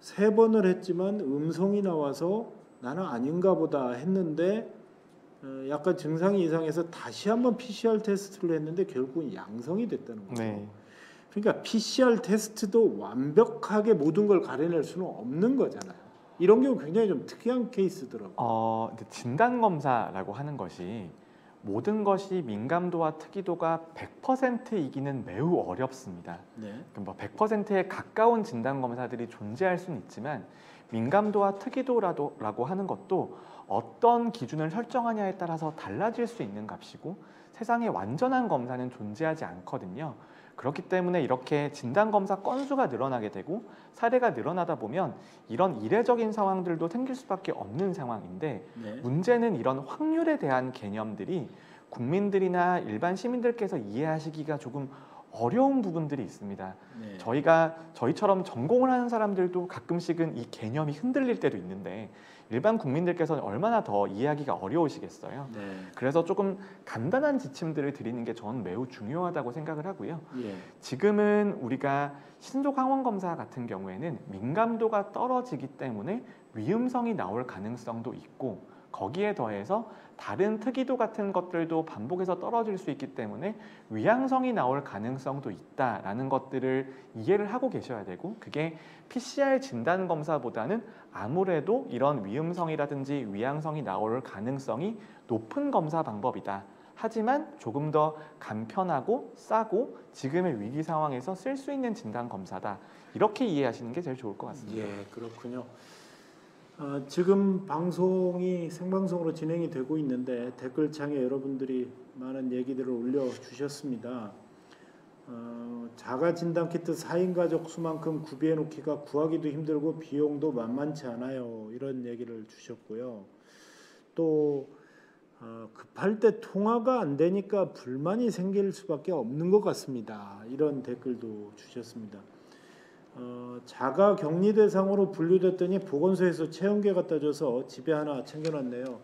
3번을 했지만 음성이 나와서 나는 아닌가 보다 했는데 약간 증상이 이상해서 다시 한번 PCR 테스트를 했는데 결국은 양성이 됐다는 거죠. 네. 그러니까 PCR 테스트도 완벽하게 모든 걸 가려낼 수는 없는 거잖아요. 이런 경우 굉장히 좀 특이한 케이스더라고요. 진단 검사라고 하는 것이 모든 것이 민감도와 특이도가 100%이기는 매우 어렵습니다. 네. 뭐 100%에 가까운 진단 검사들이 존재할 수는 있지만 민감도와 특이도라고 하는 것도 어떤 기준을 설정하냐에 따라서 달라질 수 있는 값이고 세상에 완전한 검사는 존재하지 않거든요. 그렇기 때문에 이렇게 진단검사 건수가 늘어나게 되고 사례가 늘어나다 보면 이런 이례적인 상황들도 생길 수밖에 없는 상황인데 네. 문제는 이런 확률에 대한 개념들이 국민들이나 일반 시민들께서 이해하시기가 조금 어려운 부분들이 있습니다. 네. 저희처럼 전공을 하는 사람들도 가끔씩은 이 개념이 흔들릴 때도 있는데 일반 국민들께서는 얼마나 더 이해하기가 어려우시겠어요. 네. 그래서 조금 간단한 지침들을 드리는 게 저는 매우 중요하다고 생각을 하고요. 예. 지금은 우리가 신속 항원 검사 같은 경우에는 민감도가 떨어지기 때문에 위음성이 나올 가능성도 있고 거기에 더해서 다른 특이도 같은 것들도 반복해서 떨어질 수 있기 때문에 위양성이 나올 가능성도 있다라는 것들을 이해를 하고 계셔야 되고, 그게 PCR 진단 검사보다는 아무래도 이런 위음성이라든지 위양성이 나올 가능성이 높은 검사 방법이다. 하지만 조금 더 간편하고 싸고 지금의 위기 상황에서 쓸 수 있는 진단 검사다. 이렇게 이해하시는 게 제일 좋을 것 같습니다. 예, 그렇군요. 지금 방송이 생방송으로 진행이 되고 있는데 댓글창에 여러분들이 많은 얘기들을 올려주셨습니다. 자가 진단 키트 4인 가족 수만큼 구비해 놓기가 구하기도 힘들고 비용도 만만치 않아요. 이런 얘기를 주셨고요. 또 급할 때 통화가 안 되니까 불만이 생길 수밖에 없는 것 같습니다. 이런 댓글도 주셨습니다. 자가 격리 대상으로 분류됐더니 보건소에서 체온계 갖다 줘서 집에 하나 챙겨놨네요.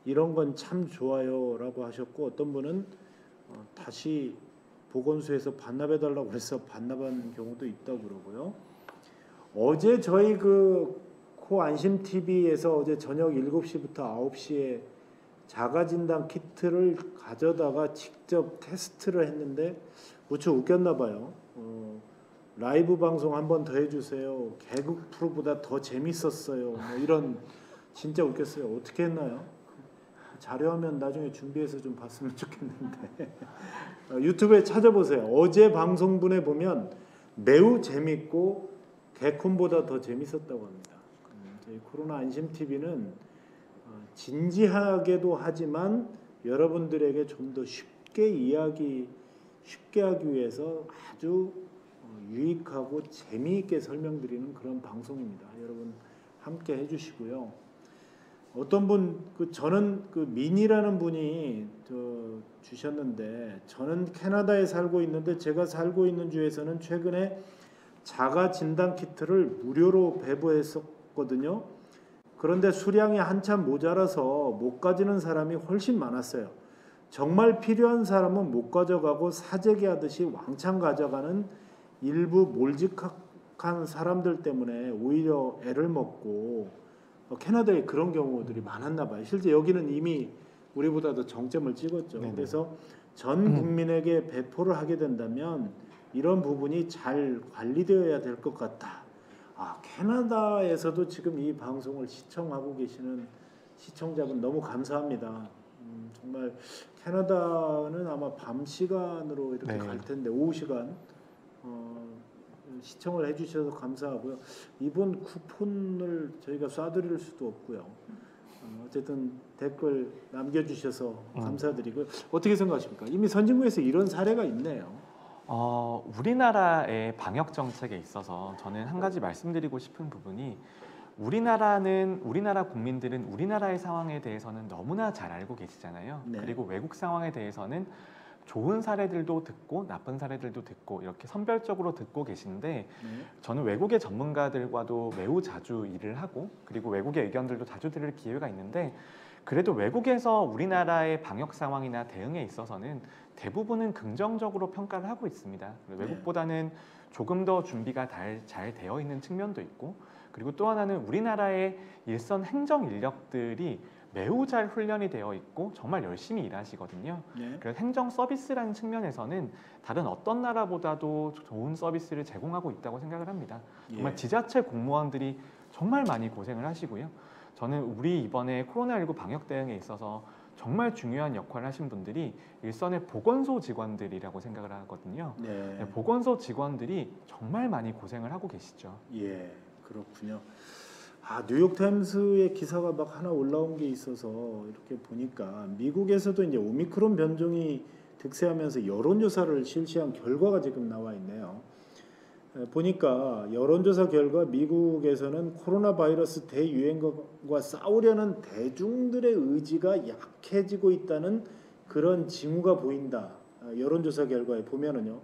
이런 건 참 좋아요 라고 하셨고, 어떤 분은 다시 보건소에서 반납해달라고 해서 반납한 경우도 있다고 그러고요. 어제 저희 그 코안심TV에서 어제 저녁 7시부터 9시에 자가진단 키트를 가져다가 직접 테스트를 했는데 무척 웃겼나 봐요. 라이브 방송 한 번 더 해주세요. 개그 프로보다 더 재밌었어요. 뭐 이런, 진짜 웃겼어요. 어떻게 했나요? 자료화면 나중에 준비해서 좀 봤으면 좋겠는데 유튜브에 찾아보세요. 어제 방송분에 보면 매우 재밌고 개콘보다 더 재밌었다고 합니다. 저희 코로나 안심 TV는 진지하게도 하지만 여러분들에게 좀 더 쉽게 하기 위해서 아주 유익하고 재미있게 설명드리는 그런 방송입니다. 여러분 함께 해주시고요. 어떤 분, 저는 민이라는 분이 주셨는데, 저는 캐나다에 살고 있는데 제가 살고 있는 주에서는 최근에 자가 진단 키트를 무료로 배부했었거든요. 그런데 수량이 한참 모자라서 못 가지는 사람이 훨씬 많았어요. 정말 필요한 사람은 못 가져가고 사재기 하듯이 왕창 가져가는 일부 몰직한 사람들 때문에 오히려 애를 먹고, 캐나다에 그런 경우들이 많았나 봐요. 실제 여기는 이미 우리보다도 정점을 찍었죠. 네네. 그래서 전 국민에게 배포를 하게 된다면 이런 부분이 잘 관리되어야 될 것 같다. 캐나다에서도 지금 이 방송을 시청하고 계시는 시청자분 너무 감사합니다. 정말 캐나다는 아마 밤 시간으로 이렇게 네. 갈 텐데 오후 시간 시청을 해주셔서 감사하고요. 이번 쿠폰을 저희가 쏴드릴 수도 없고요. 어쨌든 댓글 남겨주셔서 감사드리고요. 어떻게 생각하십니까? 이미 선진국에서 이런 사례가 있네요. 우리나라의 방역 정책에 있어서 저는 한 가지 말씀드리고 싶은 부분이, 우리나라 국민들은 우리나라의 상황에 대해서는 너무나 잘 알고 계시잖아요. 네. 그리고 외국 상황에 대해서는 좋은 사례들도 듣고 나쁜 사례들도 듣고 이렇게 선별적으로 듣고 계신데, 네. 저는 외국의 전문가들과도 매우 자주 일을 하고, 그리고 외국의 의견들도 자주 들을 기회가 있는데, 그래도 외국에서 우리나라의 방역 상황이나 대응에 있어서는 대부분은 긍정적으로 평가를 하고 있습니다. 외국보다는 조금 더 준비가 잘 되어 있는 측면도 있고, 그리고 또 하나는 우리나라의 일선 행정 인력들이 매우 잘 훈련이 되어 있고 정말 열심히 일하시거든요. 네. 그래서 행정 서비스라는 측면에서는 다른 어떤 나라보다도 좋은 서비스를 제공하고 있다고 생각을 합니다. 정말 예. 지자체 공무원들이 정말 많이 고생을 하시고요. 저는 우리 이번에 코로나19 방역 대응에 있어서 정말 중요한 역할을 하신 분들이 일선의 보건소 직원들이라고 생각을 하거든요. 네. 보건소 직원들이 정말 많이 고생을 하고 계시죠. 예, 그렇군요. 뉴욕타임스의 기사가 막 하나 올라온 게 있어서 이렇게 보니까 미국에서도 이제 오미크론 변종이 득세하면서 여론조사를 실시한 결과가 지금 나와 있네요. 보니까 여론조사 결과 미국에서는 코로나 바이러스 대유행과 싸우려는 대중들의 의지가 약해지고 있다는 그런 징후가 보인다. 여론조사 결과에 보면은요.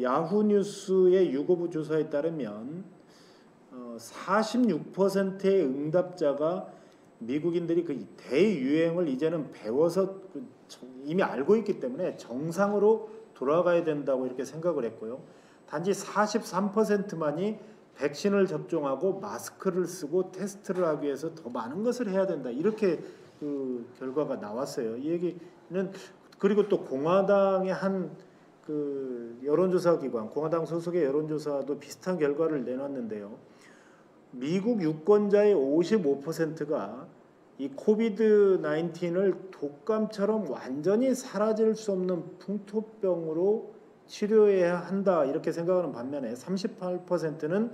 야후 뉴스의 유고부 조사에 따르면 46%의 응답자가 미국인들이 그 대유행을 이제는 배워서 이미 알고 있기 때문에 정상으로 돌아가야 된다고 이렇게 생각을 했고요. 단지 43%만이 백신을 접종하고 마스크를 쓰고 테스트를 하기 위해서 더 많은 것을 해야 된다. 이렇게 그 결과가 나왔어요. 이 얘기는 그리고 또 공화당의 한 그 여론조사 기관, 공화당 소속의 여론조사도 비슷한 결과를 내놨는데요. 미국 유권자의 55%가 이 코비드 19을 독감처럼 완전히 사라질 수 없는 풍토병으로 치료해야 한다 이렇게 생각하는 반면에 38%는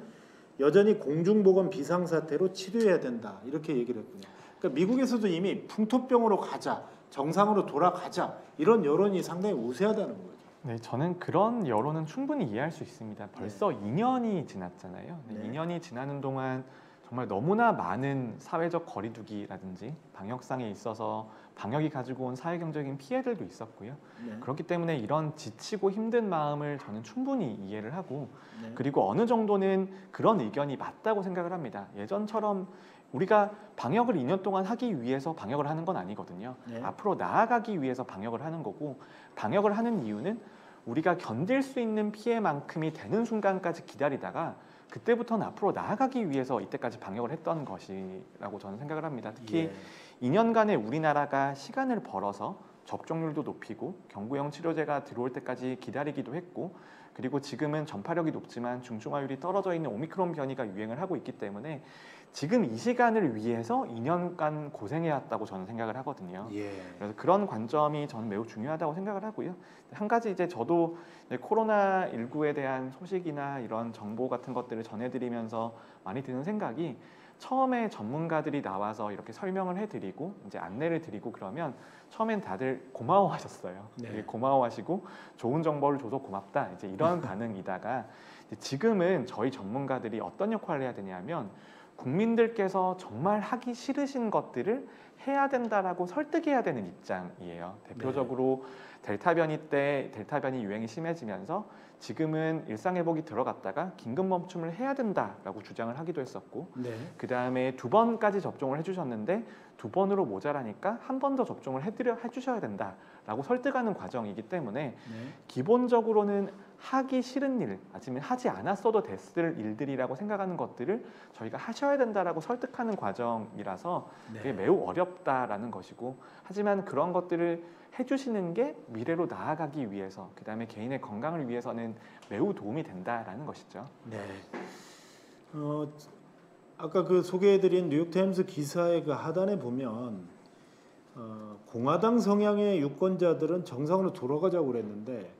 여전히 공중보건 비상사태로 치료해야 된다 이렇게 얘기를 했군요. 그러니까 미국에서도 이미 풍토병으로 가자, 정상으로 돌아가자 이런 여론이 상당히 우세하다는 거죠. 네, 저는 그런 여론은 충분히 이해할 수 있습니다. 벌써 2년이 지났잖아요. 네, 네. 2년이 지나는 동안 정말 너무나 많은 사회적 거리두기라든지 방역상에 있어서 방역이 가지고 온 사회경제적인 피해들도 있었고요. 네. 그렇기 때문에 이런 지치고 힘든 마음을 저는 충분히 이해를 하고 네. 그리고 어느 정도는 그런 의견이 맞다고 생각을 합니다. 예전처럼 우리가 방역을 2년 동안 하기 위해서 방역을 하는 건 아니거든요. 네. 앞으로 나아가기 위해서 방역을 하는 거고 방역을 하는 이유는 우리가 견딜 수 있는 피해만큼이 되는 순간까지 기다리다가 그때부터는 앞으로 나아가기 위해서 이때까지 방역을 했던 것이라고 저는 생각을 합니다. 특히 2년간의 우리나라가 시간을 벌어서 접종률도 높이고 경구형 치료제가 들어올 때까지 기다리기도 했고 그리고 지금은 전파력이 높지만 중증화율이 떨어져 있는 오미크론 변이가 유행을 하고 있기 때문에 지금 이 시간을 위해서 2년간 고생해왔다고 저는 생각을 하거든요. 그래서 그런 관점이 저는 매우 중요하다고 생각을 하고요. 한 가지 이제 저도 코로나19에 대한 소식이나 이런 정보 같은 것들을 전해드리면서 많이 드는 생각이 처음에 전문가들이 나와서 이렇게 설명을 해드리고 이제 안내를 드리고 그러면 처음엔 다들 고마워하셨어요. 네. 고마워하시고 좋은 정보를 줘서 고맙다 이제 이런 반응이다가 지금은 저희 전문가들이 어떤 역할을 해야 되냐면 국민들께서 정말 하기 싫으신 것들을 해야 된다라고 설득해야 되는 입장이에요. 대표적으로 델타 변이 때 델타 변이 유행이 심해지면서 지금은 일상회복이 들어갔다가 긴급 멈춤을 해야 된다라고 주장을 하기도 했었고 그 다음에 2번까지 접종을 해주셨는데 2번으로 모자라니까 한 번 더 접종을 해주셔야 된다라고 설득하는 과정이기 때문에 기본적으로는 하기 싫은 일, 아니면 하지 않았어도 됐을 일들이라고 생각하는 것들을 저희가 하셔야 된다라고 설득하는 과정이라서 그게 매우 어렵다라는 것이고 하지만 그런 것들을 해주시는 게 미래로 나아가기 위해서 그 다음에 개인의 건강을 위해서는 매우 도움이 된다라는 것이죠. 네. 아까 그 소개해드린 뉴욕타임스 기사의 그 하단에 보면 공화당 성향의 유권자들은 정상으로 돌아가자고 그랬는데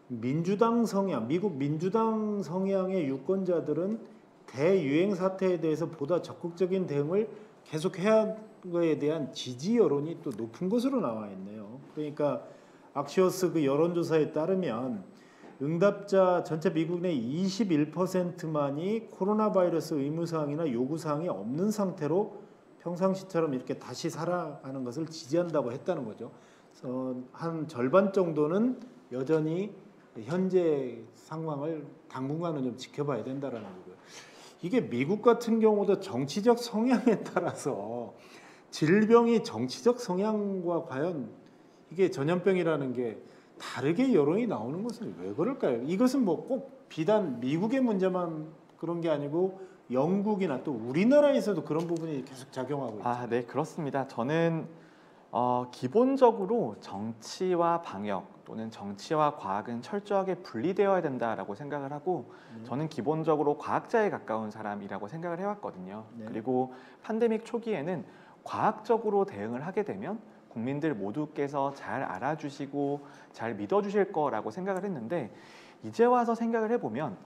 민주당 성향, 미국 민주당 성향의 유권자들은 대유행 사태에 대해서 보다 적극적인 대응을 계속해야 거에 대한 지지 여론이 또 높은 것으로 나와 있네요. 그러니까 악시오스 그 여론조사에 따르면 응답자 전체 미국 내 21%만이 코로나 바이러스 의무사항이나 요구사항이 없는 상태로 평상시처럼 이렇게 다시 살아가는 것을 지지한다고 했다는 거죠. 한 절반 정도는 여전히 현재 상황을 당분간은 좀 지켜봐야 된다라는 거고요. 이게 미국 같은 경우도 정치적 성향에 따라서 질병이 정치적 성향과 과연 이게 전염병이라는 게 다르게 여론이 나오는 것은 왜 그럴까요? 이것은 뭐 꼭 비단 미국의 문제만 그런 게 아니고 영국이나 또 우리나라에서도 그런 부분이 계속 작용하고 있죠. 네, 그렇습니다. 저는 기본적으로 정치와 방역 또는 정치와 과학은 철저하게 분리되어야 된다라고 생각을 하고 저는 기본적으로 과학자에 가까운 사람이라고 생각을 해왔거든요. 그리고 팬데믹 초기에는 과학적으로 대응을 하게 되면 국민들 모두께서 잘 알아주시고 잘 믿어주실 거라고 생각을 했는데 이제 와서 생각을 해보면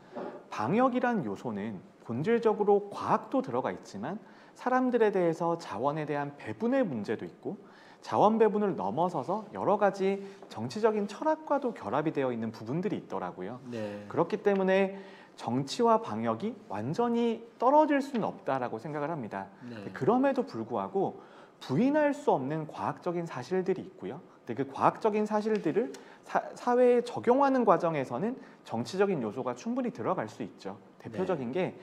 방역이란 요소는 본질적으로 과학도 들어가 있지만 사람들에 대해서 자원에 대한 배분의 문제도 있고 자원 배분을 넘어서서 여러 가지 정치적인 철학과도 결합이 되어 있는 부분들이 있더라고요. 그렇기 때문에 정치와 방역이 완전히 떨어질 수는 없다라고 생각을 합니다. 그럼에도 불구하고 부인할 수 없는 과학적인 사실들이 있고요. 근데 그 과학적인 사실들을 사회에 적용하는 과정에서는 정치적인 요소가 충분히 들어갈 수 있죠. 대표적인 게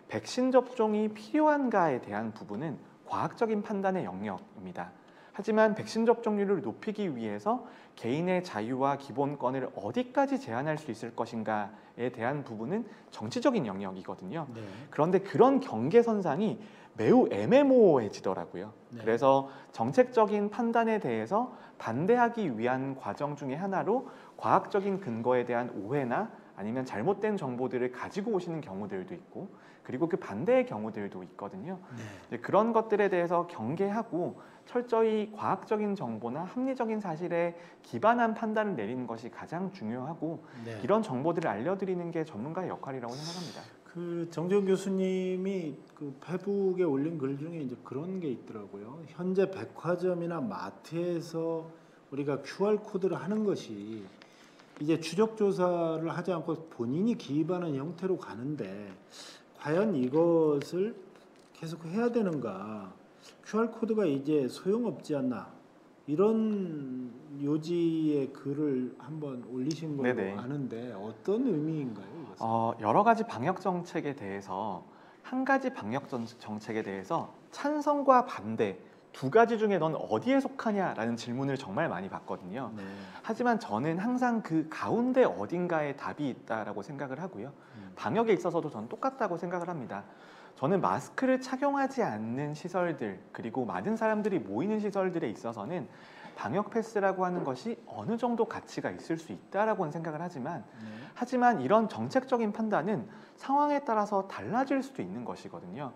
백신 접종이 필요한가에 대한 부분은 과학적인 판단의 영역입니다. 하지만 백신 접종률을 높이기 위해서 개인의 자유와 기본권을 어디까지 제한할 수 있을 것인가에 대한 부분은 정치적인 영역이거든요. 네. 그런데 그런 경계선상이 매우 애매모호해지더라고요. 네. 그래서 정책적인 판단에 대해서 반대하기 위한 과정 중에 하나로 과학적인 근거에 대한 오해나 아니면 잘못된 정보들을 가지고 오시는 경우들도 있고, 그리고 그 반대의 경우들도 있거든요. 네. 이제 그런 것들에 대해서 경계하고 철저히 과학적인 정보나 합리적인 사실에 기반한 판단을 내리는 것이 가장 중요하고, 네. 이런 정보들을 알려드리는 게 전문가의 역할이라고 생각합니다. 그 정재훈 교수님이 그 페북에 올린 글 중에 이제 그런 게 있더라고요. 현재 백화점이나 마트에서 우리가 QR 코드를 하는 것이 이제 추적 조사를 하지 않고 본인이 기입하는 형태로 가는데 과연 이것을 계속 해야 되는가? QR 코드가 이제 소용없지 않나? 이런 요지의 글을 한번 올리신 걸로 네네. 아는데 어떤 의미인가요? 이것은? 여러 가지 방역 정책에 대해서 한 가지 방역 정책에 대해서 찬성과 반대 두 가지 중에 넌 어디에 속하냐라는 질문을 정말 많이 받거든요. 네. 하지만 저는 항상 그 가운데 어딘가에 답이 있다라고 생각을 하고요. 방역에 있어서도 저는 똑같다고 생각을 합니다. 저는 마스크를 착용하지 않는 시설들, 그리고 많은 사람들이 모이는 시설들에 있어서는 방역 패스라고 하는 것이 어느 정도 가치가 있을 수 있다라고는 생각을 하지만 하지만 이런 정책적인 판단은 상황에 따라서 달라질 수도 있는 것이거든요.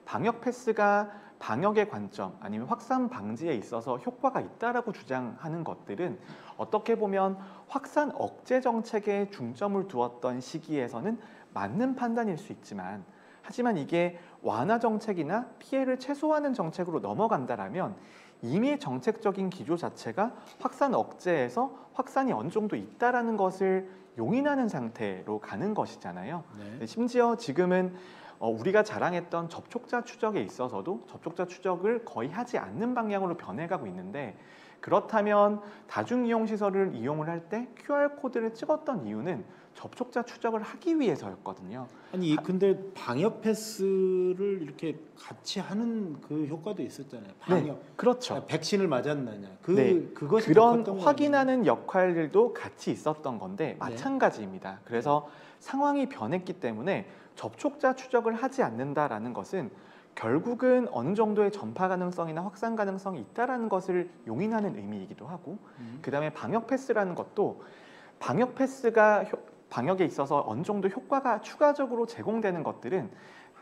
방역 패스가 방역의 관점 아니면 확산 방지에 있어서 효과가 있다라고 주장하는 것들은 어떻게 보면 확산 억제 정책에 중점을 두었던 시기에서는 맞는 판단일 수 있지만, 하지만 이게 완화 정책이나 피해를 최소화하는 정책으로 넘어간다라면 이미 정책적인 기조 자체가 확산 억제에서 확산이 어느 정도 있다라는 것을 용인하는 상태로 가는 것이잖아요. 네. 심지어 지금은 우리가 자랑했던 접촉자 추적에 있어서도 접촉자 추적을 거의 하지 않는 방향으로 변해가고 있는데, 그렇다면 다중이용시설을 이용을 할 때 QR코드를 찍었던 이유는 접촉자 추적을 하기 위해서였거든요. 아니 근데 방역 패스를 이렇게 같이 하는 그 효과도 있었잖아요. 방역. 네, 그렇죠. 백신을 맞았느냐. 네, 그것이 그런 바꿨던 거 확인하는 역할들도 같이 있었던 건데 네. 마찬가지입니다. 그래서 상황이 변했기 때문에 접촉자 추적을 하지 않는다라는 것은 결국은 어느 정도의 전파 가능성이나 확산 가능성이 있다라는 것을 용인하는 의미이기도 하고, 그 다음에 방역 패스라는 것도 방역 패스가 방역에 있어서 어느 정도 효과가 추가적으로 제공되는 것들은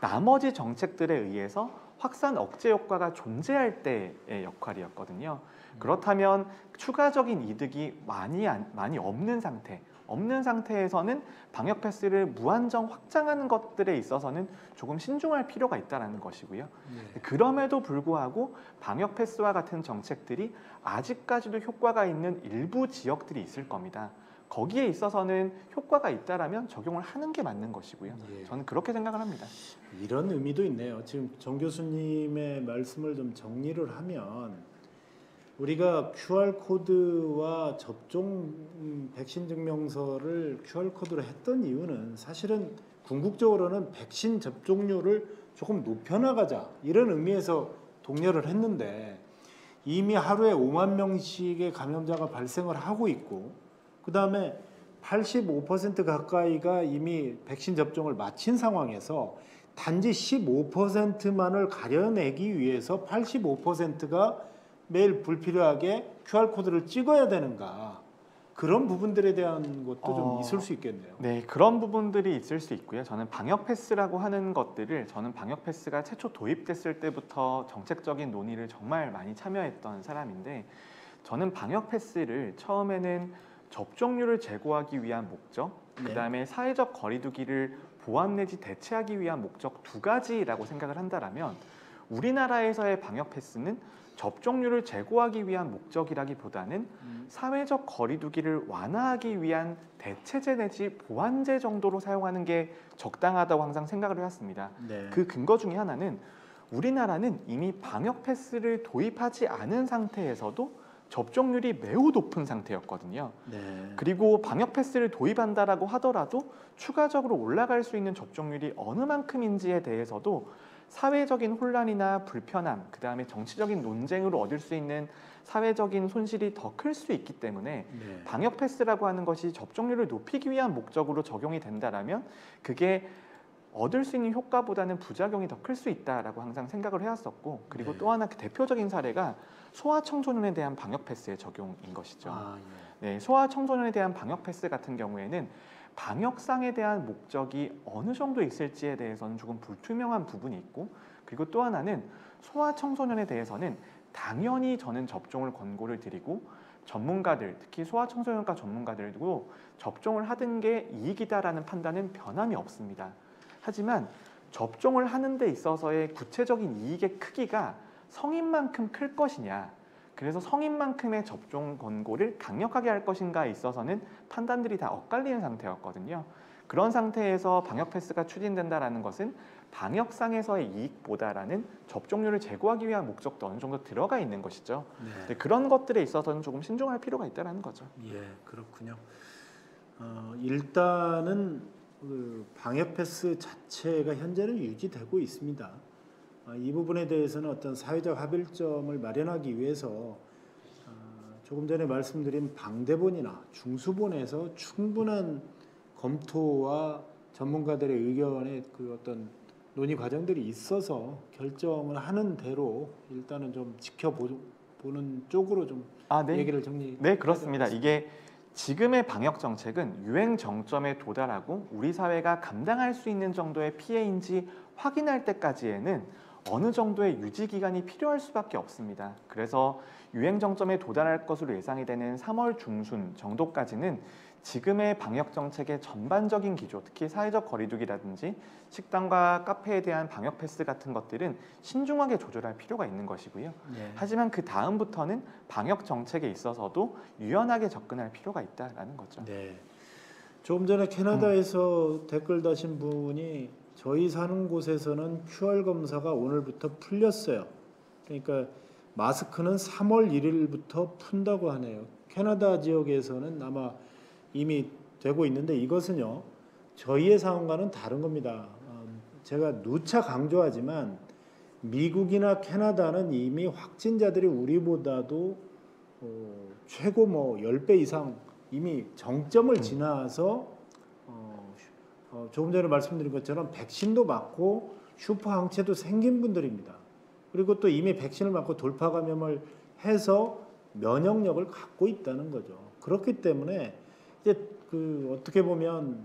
나머지 정책들에 의해서 확산 억제 효과가 존재할 때의 역할이었거든요. 그렇다면 추가적인 이득이 많이 없는 상태에서는 방역 패스를 무한정 확장하는 것들에 있어서는 조금 신중할 필요가 있다는 것이고요. 네. 그럼에도 불구하고 방역 패스와 같은 정책들이 아직까지도 효과가 있는 일부 지역들이 있을 겁니다. 거기에 있어서는 효과가 있다라면 적용을 하는 게 맞는 것이고요. 예. 저는 그렇게 생각을 합니다. 이런 의미도 있네요. 지금 정 교수님의 말씀을 좀 정리를 하면 우리가 QR 코드와 접종 백신 증명서를 QR 코드로 했던 이유는 사실은 궁극적으로는 백신 접종률을 조금 높여나가자 이런 의미에서 독려를 했는데, 이미 하루에 5만 명씩의 감염자가 발생을 하고 있고, 그 다음에 85% 가까이가 이미 백신 접종을 마친 상황에서 단지 15%만을 가려내기 위해서 85%가 매일 불필요하게 QR코드를 찍어야 되는가, 그런 부분들에 대한 것도 좀 있을 수 있겠네요. 네, 그런 부분들이 있을 수 있고요. 저는 방역 패스라고 하는 것들을, 저는 방역 패스가 최초 도입됐을 때부터 정책적인 논의를 정말 많이 참여했던 사람인데, 저는 방역 패스를 처음에는 접종률을 제고하기 위한 목적, 그 다음에 사회적 거리두기를 보완 내지 대체하기 위한 목적 두 가지라고 생각을 한다면, 우리나라에서의 방역 패스는 접종률을 제고하기 위한 목적이라기보다는 사회적 거리두기를 완화하기 위한 대체제 내지 보완제 정도로 사용하는 게 적당하다고 항상 생각을 해왔습니다. 네. 그 근거 중에 하나는 우리나라는 이미 방역 패스를 도입하지 않은 상태에서도 접종률이 매우 높은 상태였거든요. 네. 그리고 방역 패스를 도입한다라고 하더라도 추가적으로 올라갈 수 있는 접종률이 어느 만큼인지에 대해서도 사회적인 혼란이나 불편함, 그 다음에 정치적인 논쟁으로 얻을 수 있는 사회적인 손실이 더 클 수 있기 때문에 네. 방역 패스라고 하는 것이 접종률을 높이기 위한 목적으로 적용이 된다라면 그게 얻을 수 있는 효과보다는 부작용이 더 클 수 있다라고 항상 생각을 해왔었고, 그리고 네. 또 하나 그 대표적인 사례가 소아청소년에 대한 방역 패스의 적용인 것이죠. 아, 네, 소아청소년에 대한 방역 패스 같은 경우에는 방역상에 대한 목적이 어느 정도 있을지에 대해서는 조금 불투명한 부분이 있고, 그리고 또 하나는 소아청소년에 대해서는 당연히 저는 접종을 권고를 드리고 전문가들, 특히 소아청소년과 전문가들도 접종을 하는 게 이익이다라는 판단은 변함이 없습니다. 하지만 접종을 하는 데 있어서의 구체적인 이익의 크기가 성인만큼 클 것이냐, 그래서 성인만큼의 접종 권고를 강력하게 할 것인가에 있어서는 판단들이 다 엇갈리는 상태였거든요. 그런 상태에서 방역 패스가 추진된다라는 것은 방역상에서의 이익보다라는 접종률을 제고하기 위한 목적도 어느 정도 들어가 있는 것이죠. 네. 근데 그런 것들에 있어서는 조금 신중할 필요가 있다는 거죠. 예, 그렇군요. 일단은 그 방역 패스 자체가 현재는 유지되고 있습니다. 이 부분에 대해서는 어떤 사회적 합일점을 마련하기 위해서 조금 전에 말씀드린 방대본이나 중수본에서 충분한 검토와 전문가들의 의견의 그 어떤 논의 과정들이 있어서 결정을 하는 대로 일단은 좀 지켜보는 쪽으로 좀 네. 얘기를 정리. 네, 그렇습니다. 이게 지금의 방역 정책은 유행 정점에 도달하고 우리 사회가 감당할 수 있는 정도의 피해인지 확인할 때까지에는 어느 정도의 유지 기간이 필요할 수밖에 없습니다. 그래서 유행 정점에 도달할 것으로 예상이 되는 3월 중순 정도까지는 지금의 방역 정책의 전반적인 기조, 특히 사회적 거리두기라든지 식당과 카페에 대한 방역 패스 같은 것들은 신중하게 조절할 필요가 있는 것이고요. 네. 하지만 그 다음부터는 방역 정책에 있어서도 유연하게 접근할 필요가 있다라는 거죠. 네. 조금 전에 캐나다에서 댓글 다신 분이 저희 사는 곳에서는 QR 검사가 오늘부터 풀렸어요. 그러니까 마스크는 3월 1일부터 푼다고 하네요. 캐나다 지역에서는 아마 이미 되고 있는데 이것은요, 저희의 상황과는 다른 겁니다. 제가 누차 강조하지만 미국이나 캐나다는 이미 확진자들이 우리보다도 최고 10배 이상 이미 정점을 지나서 조금 전에 말씀드린 것처럼 백신도 맞고 슈퍼 항체도 생긴 분들입니다. 그리고 또 이미 백신을 맞고 돌파 감염을 해서 면역력을 갖고 있다는 거죠. 그렇기 때문에 이제 어떻게 보면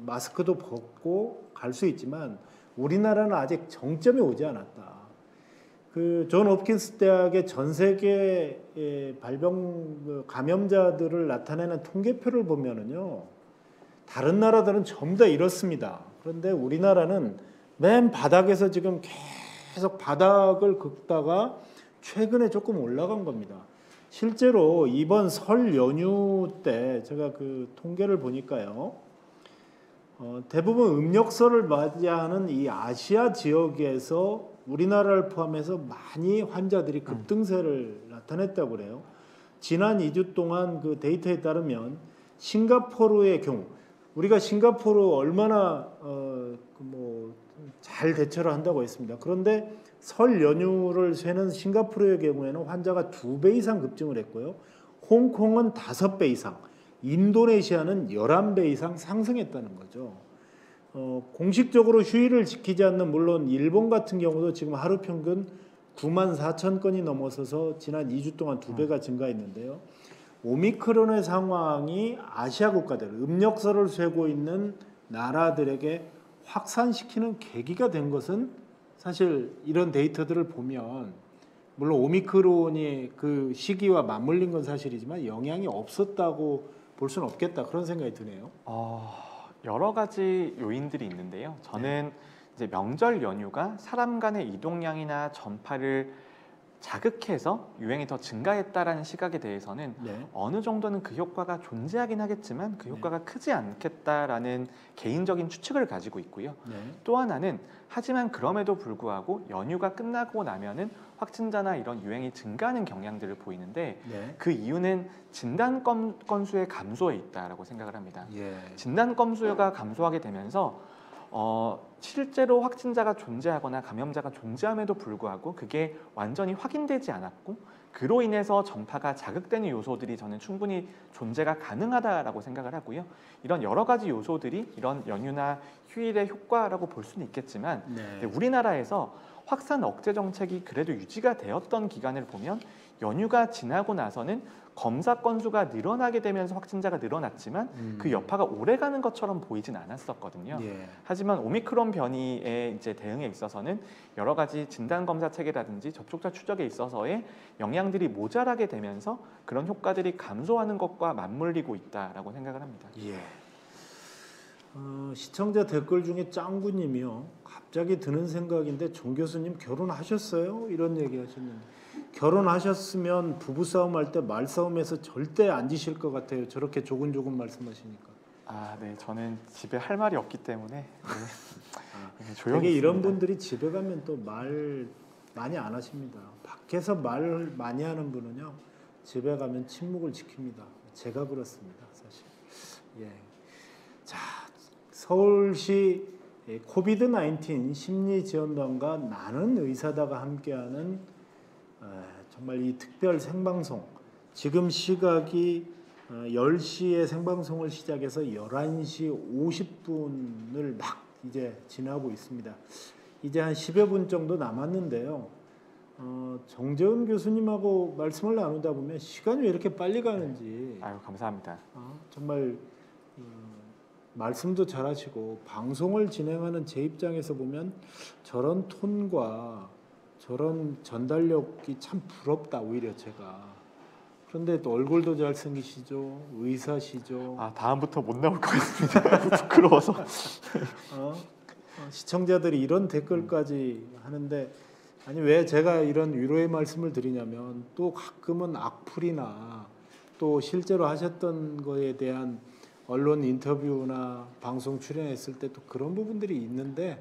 마스크도 벗고 갈 수 있지만 우리나라는 아직 정점이 오지 않았다. 존 홉킨스 대학의 전 세계 발병 감염자들을 나타내는 통계표를 보면은요, 다른 나라들은 전부 다 이렇습니다. 그런데 우리나라는 맨 바닥에서 지금 계속 바닥을 긁다가 최근에 조금 올라간 겁니다. 실제로 이번 설 연휴 때 제가 그 통계를 보니까요, 대부분 음력설을 맞이하는 이 아시아 지역에서 우리나라를 포함해서 많이 환자들이 급등세를 나타냈다고 그래요. 지난 2주 동안 그 데이터에 따르면 싱가포르의 경우, 우리가 싱가포르 얼마나 잘 대처를 한다고 했습니다. 그런데 설 연휴를 세는 싱가포르의 경우에는 환자가 2배 이상 급증을 했고요. 홍콩은 5배 이상, 인도네시아는 11배 이상 상승했다는 거죠. 공식적으로 휴일을 지키지 않는, 물론 일본 같은 경우도 지금 하루 평균 94,000건이 넘어서서 지난 2주 동안 2배가 증가했는데요. 오미크론의 상황이 아시아 국가들, 음력설을 쇠고 있는 나라들에게 확산시키는 계기가 된 것은 사실 이런 데이터들을 보면, 물론 오미크론이 그 시기와 맞물린 건 사실이지만 영향이 없었다고 볼 수는 없겠다, 그런 생각이 드네요. 여러 가지 요인들이 있는데요. 저는 이제 명절 연휴가 사람 간의 이동량이나 전파를 자극해서 유행이 더 증가했다라는 시각에 대해서는 어느 정도는 그 효과가 존재하긴 하겠지만 그 효과가 크지 않겠다라는 개인적인 추측을 가지고 있고요. 또 하나는 하지만 그럼에도 불구하고 연휴가 끝나고 나면은 확진자나 이런 유행이 증가하는 경향들을 보이는데 그 이유는 진단 건수의 감소에 있다라고 생각을 합니다. 진단 건수가 감소하게 되면서 실제로 확진자가 존재하거나 감염자가 존재함에도 불구하고 그게 완전히 확인되지 않았고 그로 인해서 전파가 자극되는 요소들이 저는 충분히 존재가 가능하다라고 생각을 하고요. 이런 여러 가지 요소들이 이런 연휴나 휴일의 효과라고 볼 수는 있겠지만 근데 우리나라에서 확산 억제 정책이 그래도 유지가 되었던 기간을 보면 연휴가 지나고 나서는 검사 건수가 늘어나게 되면서 확진자가 늘어났지만 그 여파가 오래가는 것처럼 보이진 않았었거든요. 예. 하지만 오미크론 변이에 이제 대응에 있어서는 여러 가지 진단 검사 체계라든지 접촉자 추적에 있어서의 영향들이 모자라게 되면서 그런 효과들이 감소하는 것과 맞물리고 있다라고 생각을 합니다. 예. 시청자 댓글 중에 짱구님이요. 갑자기 드는 생각인데 정 교수님 결혼하셨어요? 이런 얘기 하셨는데 결혼하셨으면 부부싸움 할 때 말싸움에서 절대 안 지실 것 같아요. 저렇게 조근조근 말씀하시니까. 아, 네, 저는 집에 할 말이 없기 때문에 네, 조용히 되게 이런 있습니다. 분들이 집에 가면 또 말 많이 안 하십니다. 밖에서 말 많이 하는 분은요. 집에 가면 침묵을 지킵니다. 제가 그렇습니다. 사실. 예. 자, 서울시 코비드-19 심리지원단과 나는 의사다가 함께하는 정말 이 특별 생방송, 지금 시각이 10시에 생방송을 시작해서 11시 50분을 막 이제 지나고 있습니다. 이제 한 10여 분 정도 남았는데요. 정재훈 교수님하고 말씀을 나누다 보면 시간이 왜 이렇게 빨리 가는지 아유, 감사합니다. 정말 말씀도 잘하시고 방송을 진행하는 제 입장에서 보면 저런 톤과 저런 전달력이 참 부럽다 오히려 제가. 그런데 또 얼굴도 잘생기시죠, 의사시죠. 아, 다음부터 못 나올 것 같습니다. 부끄러워서. 시청자들이 이런 댓글까지 하는데 아니 왜 제가 이런 위로의 말씀을 드리냐면 또 가끔은 악플이나 또 실제로 하셨던 거에 대한 언론 인터뷰나 방송 출연했을 때 또 그런 부분들이 있는데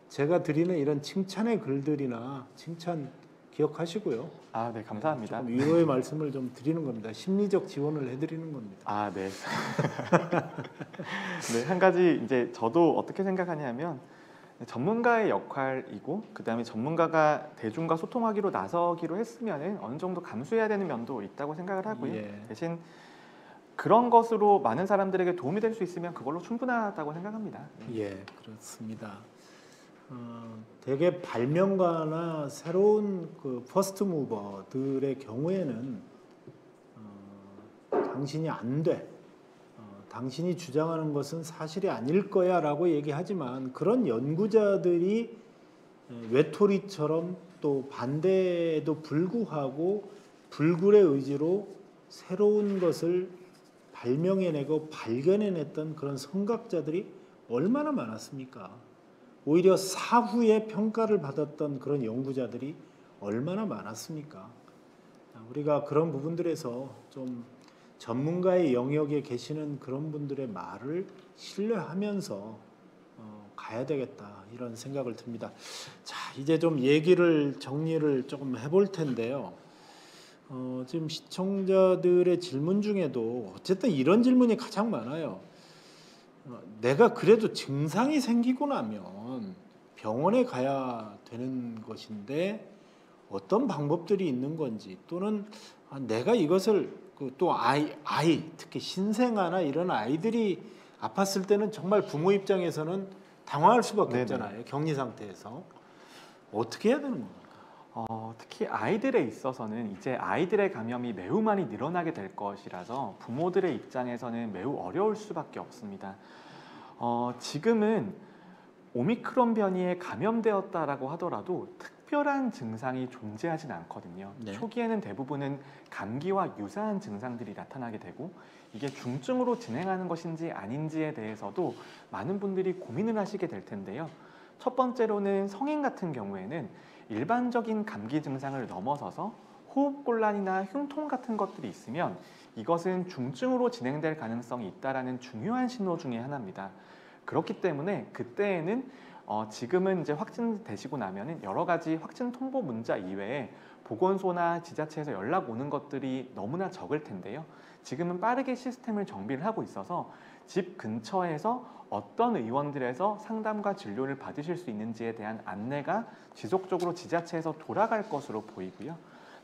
제가 드리는 이런 칭찬의 글들이나 칭찬 기억하시고요. 아, 네, 감사합니다. 조금 위로의 말씀을 좀 드리는 겁니다. 심리적 지원을 해드리는 겁니다. 아, 네. 네, 한 가지 이제 저도 어떻게 생각하냐면 전문가의 역할이고 그다음에 전문가가 대중과 소통하기로 나서기로 했으면은 어느 정도 감수해야 되는 면도 있다고 생각을 하고요. 예. 대신 그런 것으로 많은 사람들에게 도움이 될 수 있으면 그걸로 충분하다고 생각합니다. 예, 그렇습니다. 대개 발명가나 새로운 그 퍼스트 무버들의 경우에는 당신이 안 돼, 당신이 주장하는 것은 사실이 아닐 거야라고 얘기하지만 그런 연구자들이 외톨이처럼 또 반대에도 불구하고 불굴의 의지로 새로운 것을 발명해내고 발견해냈던 그런 성각자들이 얼마나 많았습니까? 오히려 사후에 평가를 받았던 그런 연구자들이 얼마나 많았습니까? 우리가 그런 부분들에서 좀 전문가의 영역에 계시는 그런 분들의 말을 신뢰하면서 가야 되겠다 이런 생각을 듭니다. 자, 이제 좀 얘기를 정리를 조금 해볼 텐데요. 지금 시청자들의 질문 중에도 어쨌든 이런 질문이 가장 많아요. 내가 그래도 증상이 생기고 나면 병원에 가야 되는 것인데 어떤 방법들이 있는 건지 또는 내가 이것을 또 아이 특히 신생아나 이런 아이들이 아팠을 때는 정말 부모 입장에서는 당황할 수밖에 네네. 없잖아요. 격리 상태에서 어떻게 해야 되는 겁니까? 특히 아이들에 있어서는 이제 아이들의 감염이 매우 많이 늘어나게 될 것이라서 부모들의 입장에서는 매우 어려울 수밖에 없습니다. 지금은 오미크론 변이에 감염되었다라고 하더라도 특별한 증상이 존재하진 않거든요. 네. 초기에는 대부분은 감기와 유사한 증상들이 나타나게 되고 이게 중증으로 진행하는 것인지 아닌지에 대해서도 많은 분들이 고민을 하시게 될 텐데요. 첫 번째로는 성인 같은 경우에는 일반적인 감기 증상을 넘어서서 호흡곤란이나 흉통 같은 것들이 있으면 이것은 중증으로 진행될 가능성이 있다라는 중요한 신호 중에 하나입니다. 그렇기 때문에 그때에는 지금은 이제 확진되시고 나면은 여러 가지 확진 통보 문자 이외에 보건소나 지자체에서 연락 오는 것들이 너무나 적을 텐데요. 지금은 빠르게 시스템을 정비를 하고 있어서 집 근처에서 어떤 의원들에서 상담과 진료를 받으실 수 있는지에 대한 안내가 지속적으로 지자체에서 돌아갈 것으로 보이고요.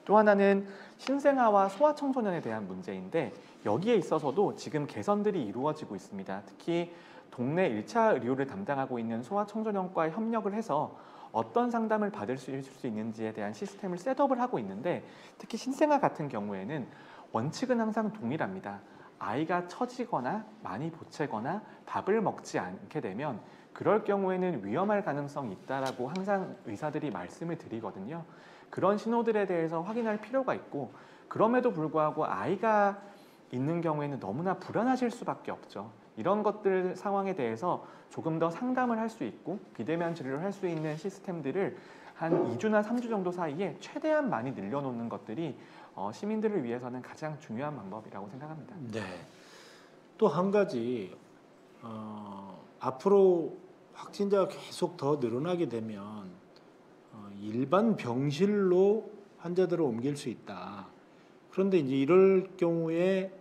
또 하나는 신생아와 소아청소년에 대한 문제인데 여기에 있어서도 지금 개선들이 이루어지고 있습니다. 특히 동네 1차 의료를 담당하고 있는 소아청소년과의 협력을 해서 어떤 상담을 받을 수 있는지에 대한 시스템을 셋업을 하고 있는데 특히 신생아 같은 경우에는 원칙은 항상 동일합니다. 아이가 처지거나 많이 보채거나 밥을 먹지 않게 되면 그럴 경우에는 위험할 가능성이 있다라고 항상 의사들이 말씀을 드리거든요. 그런 신호들에 대해서 확인할 필요가 있고 그럼에도 불구하고 아이가 있는 경우에는 너무나 불안하실 수밖에 없죠. 이런 것들 상황에 대해서 조금 더 상담을 할 수 있고 비대면 진료를 할 수 있는 시스템들을 한 2주나 3주 정도 사이에 최대한 많이 늘려놓는 것들이 시민들을 위해서는 가장 중요한 방법이라고 생각합니다. 네. 또 한 가지 앞으로 확진자가 계속 더 늘어나게 되면 일반 병실로 환자들을 옮길 수 있다. 그런데 이제 이럴 경우에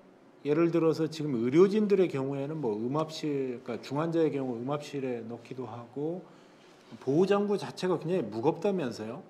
예를 들어서 지금 의료진들의 경우에는 뭐 음압실, 그러니까 중환자의 경우 음압실에 넣기도 하고 보호장구 자체가 굉장히 무겁다면서요.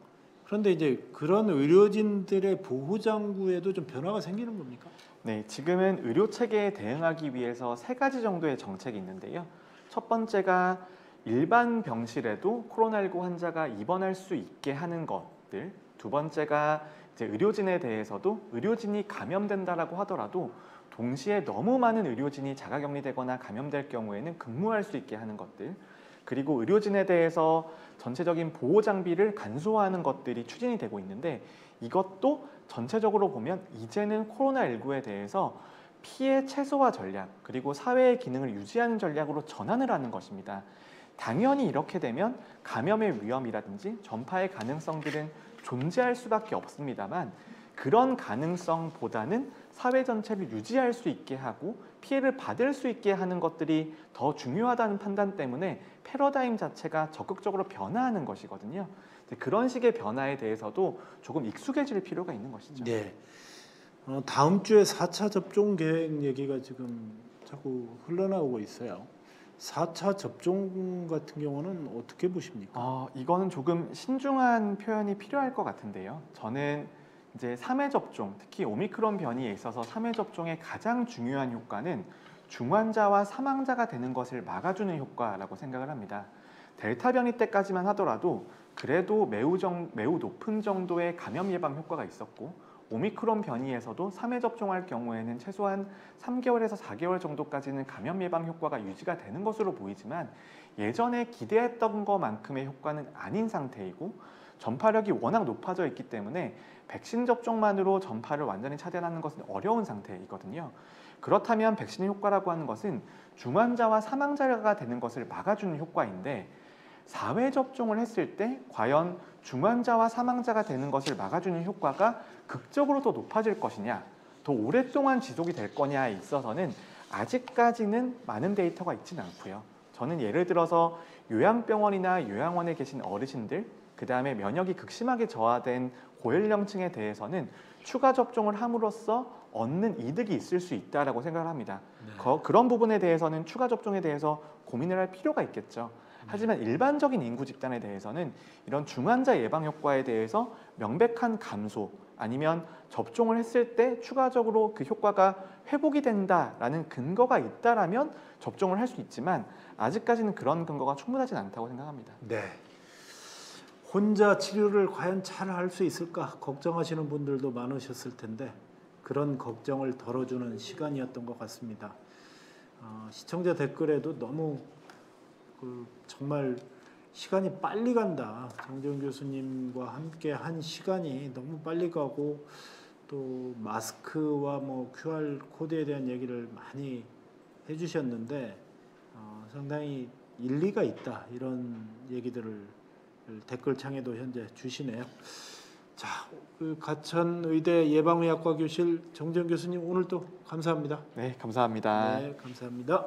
그런데 이제 그런 의료진들의 보호장구에도 좀 변화가 생기는 겁니까? 네, 지금은 의료 체계에 대응하기 위해서 3가지 정도의 정책이 있는데요. 첫 번째가 일반 병실에도 코로나19 환자가 입원할 수 있게 하는 것들. 두 번째가 이제 의료진에 대해서도 의료진이 감염된다라고 하더라도 동시에 너무 많은 의료진이 자가격리되거나 감염될 경우에는 근무할 수 있게 하는 것들. 그리고 의료진에 대해서 전체적인 보호 장비를 간소화하는 것들이 추진이 되고 있는데 이것도 전체적으로 보면 이제는 코로나19에 대해서 피해 최소화 전략 그리고 사회의 기능을 유지하는 전략으로 전환을 하는 것입니다. 당연히 이렇게 되면 감염의 위험이라든지 전파의 가능성들은 존재할 수밖에 없습니다만 그런 가능성보다는 사회 전체를 유지할 수 있게 하고 피해를 받을 수 있게 하는 것들이 더 중요하다는 판단 때문에 패러다임 자체가 적극적으로 변화하는 것이거든요. 그런 식의 변화에 대해서도 조금 익숙해질 필요가 있는 것이죠. 네. 다음 주에 4차 접종 계획 얘기가 지금 자꾸 흘러나오고 있어요. 4차 접종 같은 경우는 어떻게 보십니까? 이거는 조금 신중한 표현이 필요할 것 같은데요. 저는 이제 3회 접종, 특히 오미크론 변이에 있어서 3회 접종의 가장 중요한 효과는 중환자와 사망자가 되는 것을 막아주는 효과라고 생각을 합니다. 델타 변이 때까지만 하더라도 그래도 매우 높은 정도의 감염 예방 효과가 있었고 오미크론 변이에서도 3회 접종할 경우에는 최소한 3개월에서 4개월 정도까지는 감염 예방 효과가 유지가 되는 것으로 보이지만 예전에 기대했던 것만큼의 효과는 아닌 상태이고 전파력이 워낙 높아져 있기 때문에 백신 접종만으로 전파를 완전히 차단하는 것은 어려운 상태이거든요. 그렇다면 백신의 효과라고 하는 것은 중환자와 사망자가 되는 것을 막아주는 효과인데 4회 접종을 했을 때 과연 중환자와 사망자가 되는 것을 막아주는 효과가 극적으로 더 높아질 것이냐, 더 오랫동안 지속이 될 거냐에 있어서는 아직까지는 많은 데이터가 있지는 않고요. 저는 예를 들어서 요양병원이나 요양원에 계신 어르신들, 그 다음에 면역이 극심하게 저하된 고연령층에 대해서는 추가 접종을 함으로써 얻는 이득이 있을 수 있다라고 생각을 합니다. 네. 그런 부분에 대해서는 추가 접종에 대해서 고민을 할 필요가 있겠죠. 하지만 일반적인 인구 집단에 대해서는 이런 중환자 예방 효과에 대해서 명백한 감소 아니면 접종을 했을 때 추가적으로 그 효과가 회복이 된다라는 근거가 있다라면 접종을 할 수 있지만 아직까지는 그런 근거가 충분하진 않다고 생각합니다. 네. 혼자 치료를 과연 잘 할 수 있을까 걱정하시는 분들도 많으셨을 텐데 그런 걱정을 덜어주는 시간이었던 것 같습니다. 시청자 댓글에도 너무 정말 시간이 빨리 간다. 정재훈 교수님과 함께 한 시간이 너무 빨리 가고 또 마스크와 뭐 QR 코드에 대한 얘기를 많이 해주셨는데 상당히 일리가 있다 이런 얘기들을 댓글창에도 현재 주시네요. 자, 가천의대 예방의학과 교실 정재훈 교수님 오늘 또 감사합니다. 네, 감사합니다. 네, 감사합니다.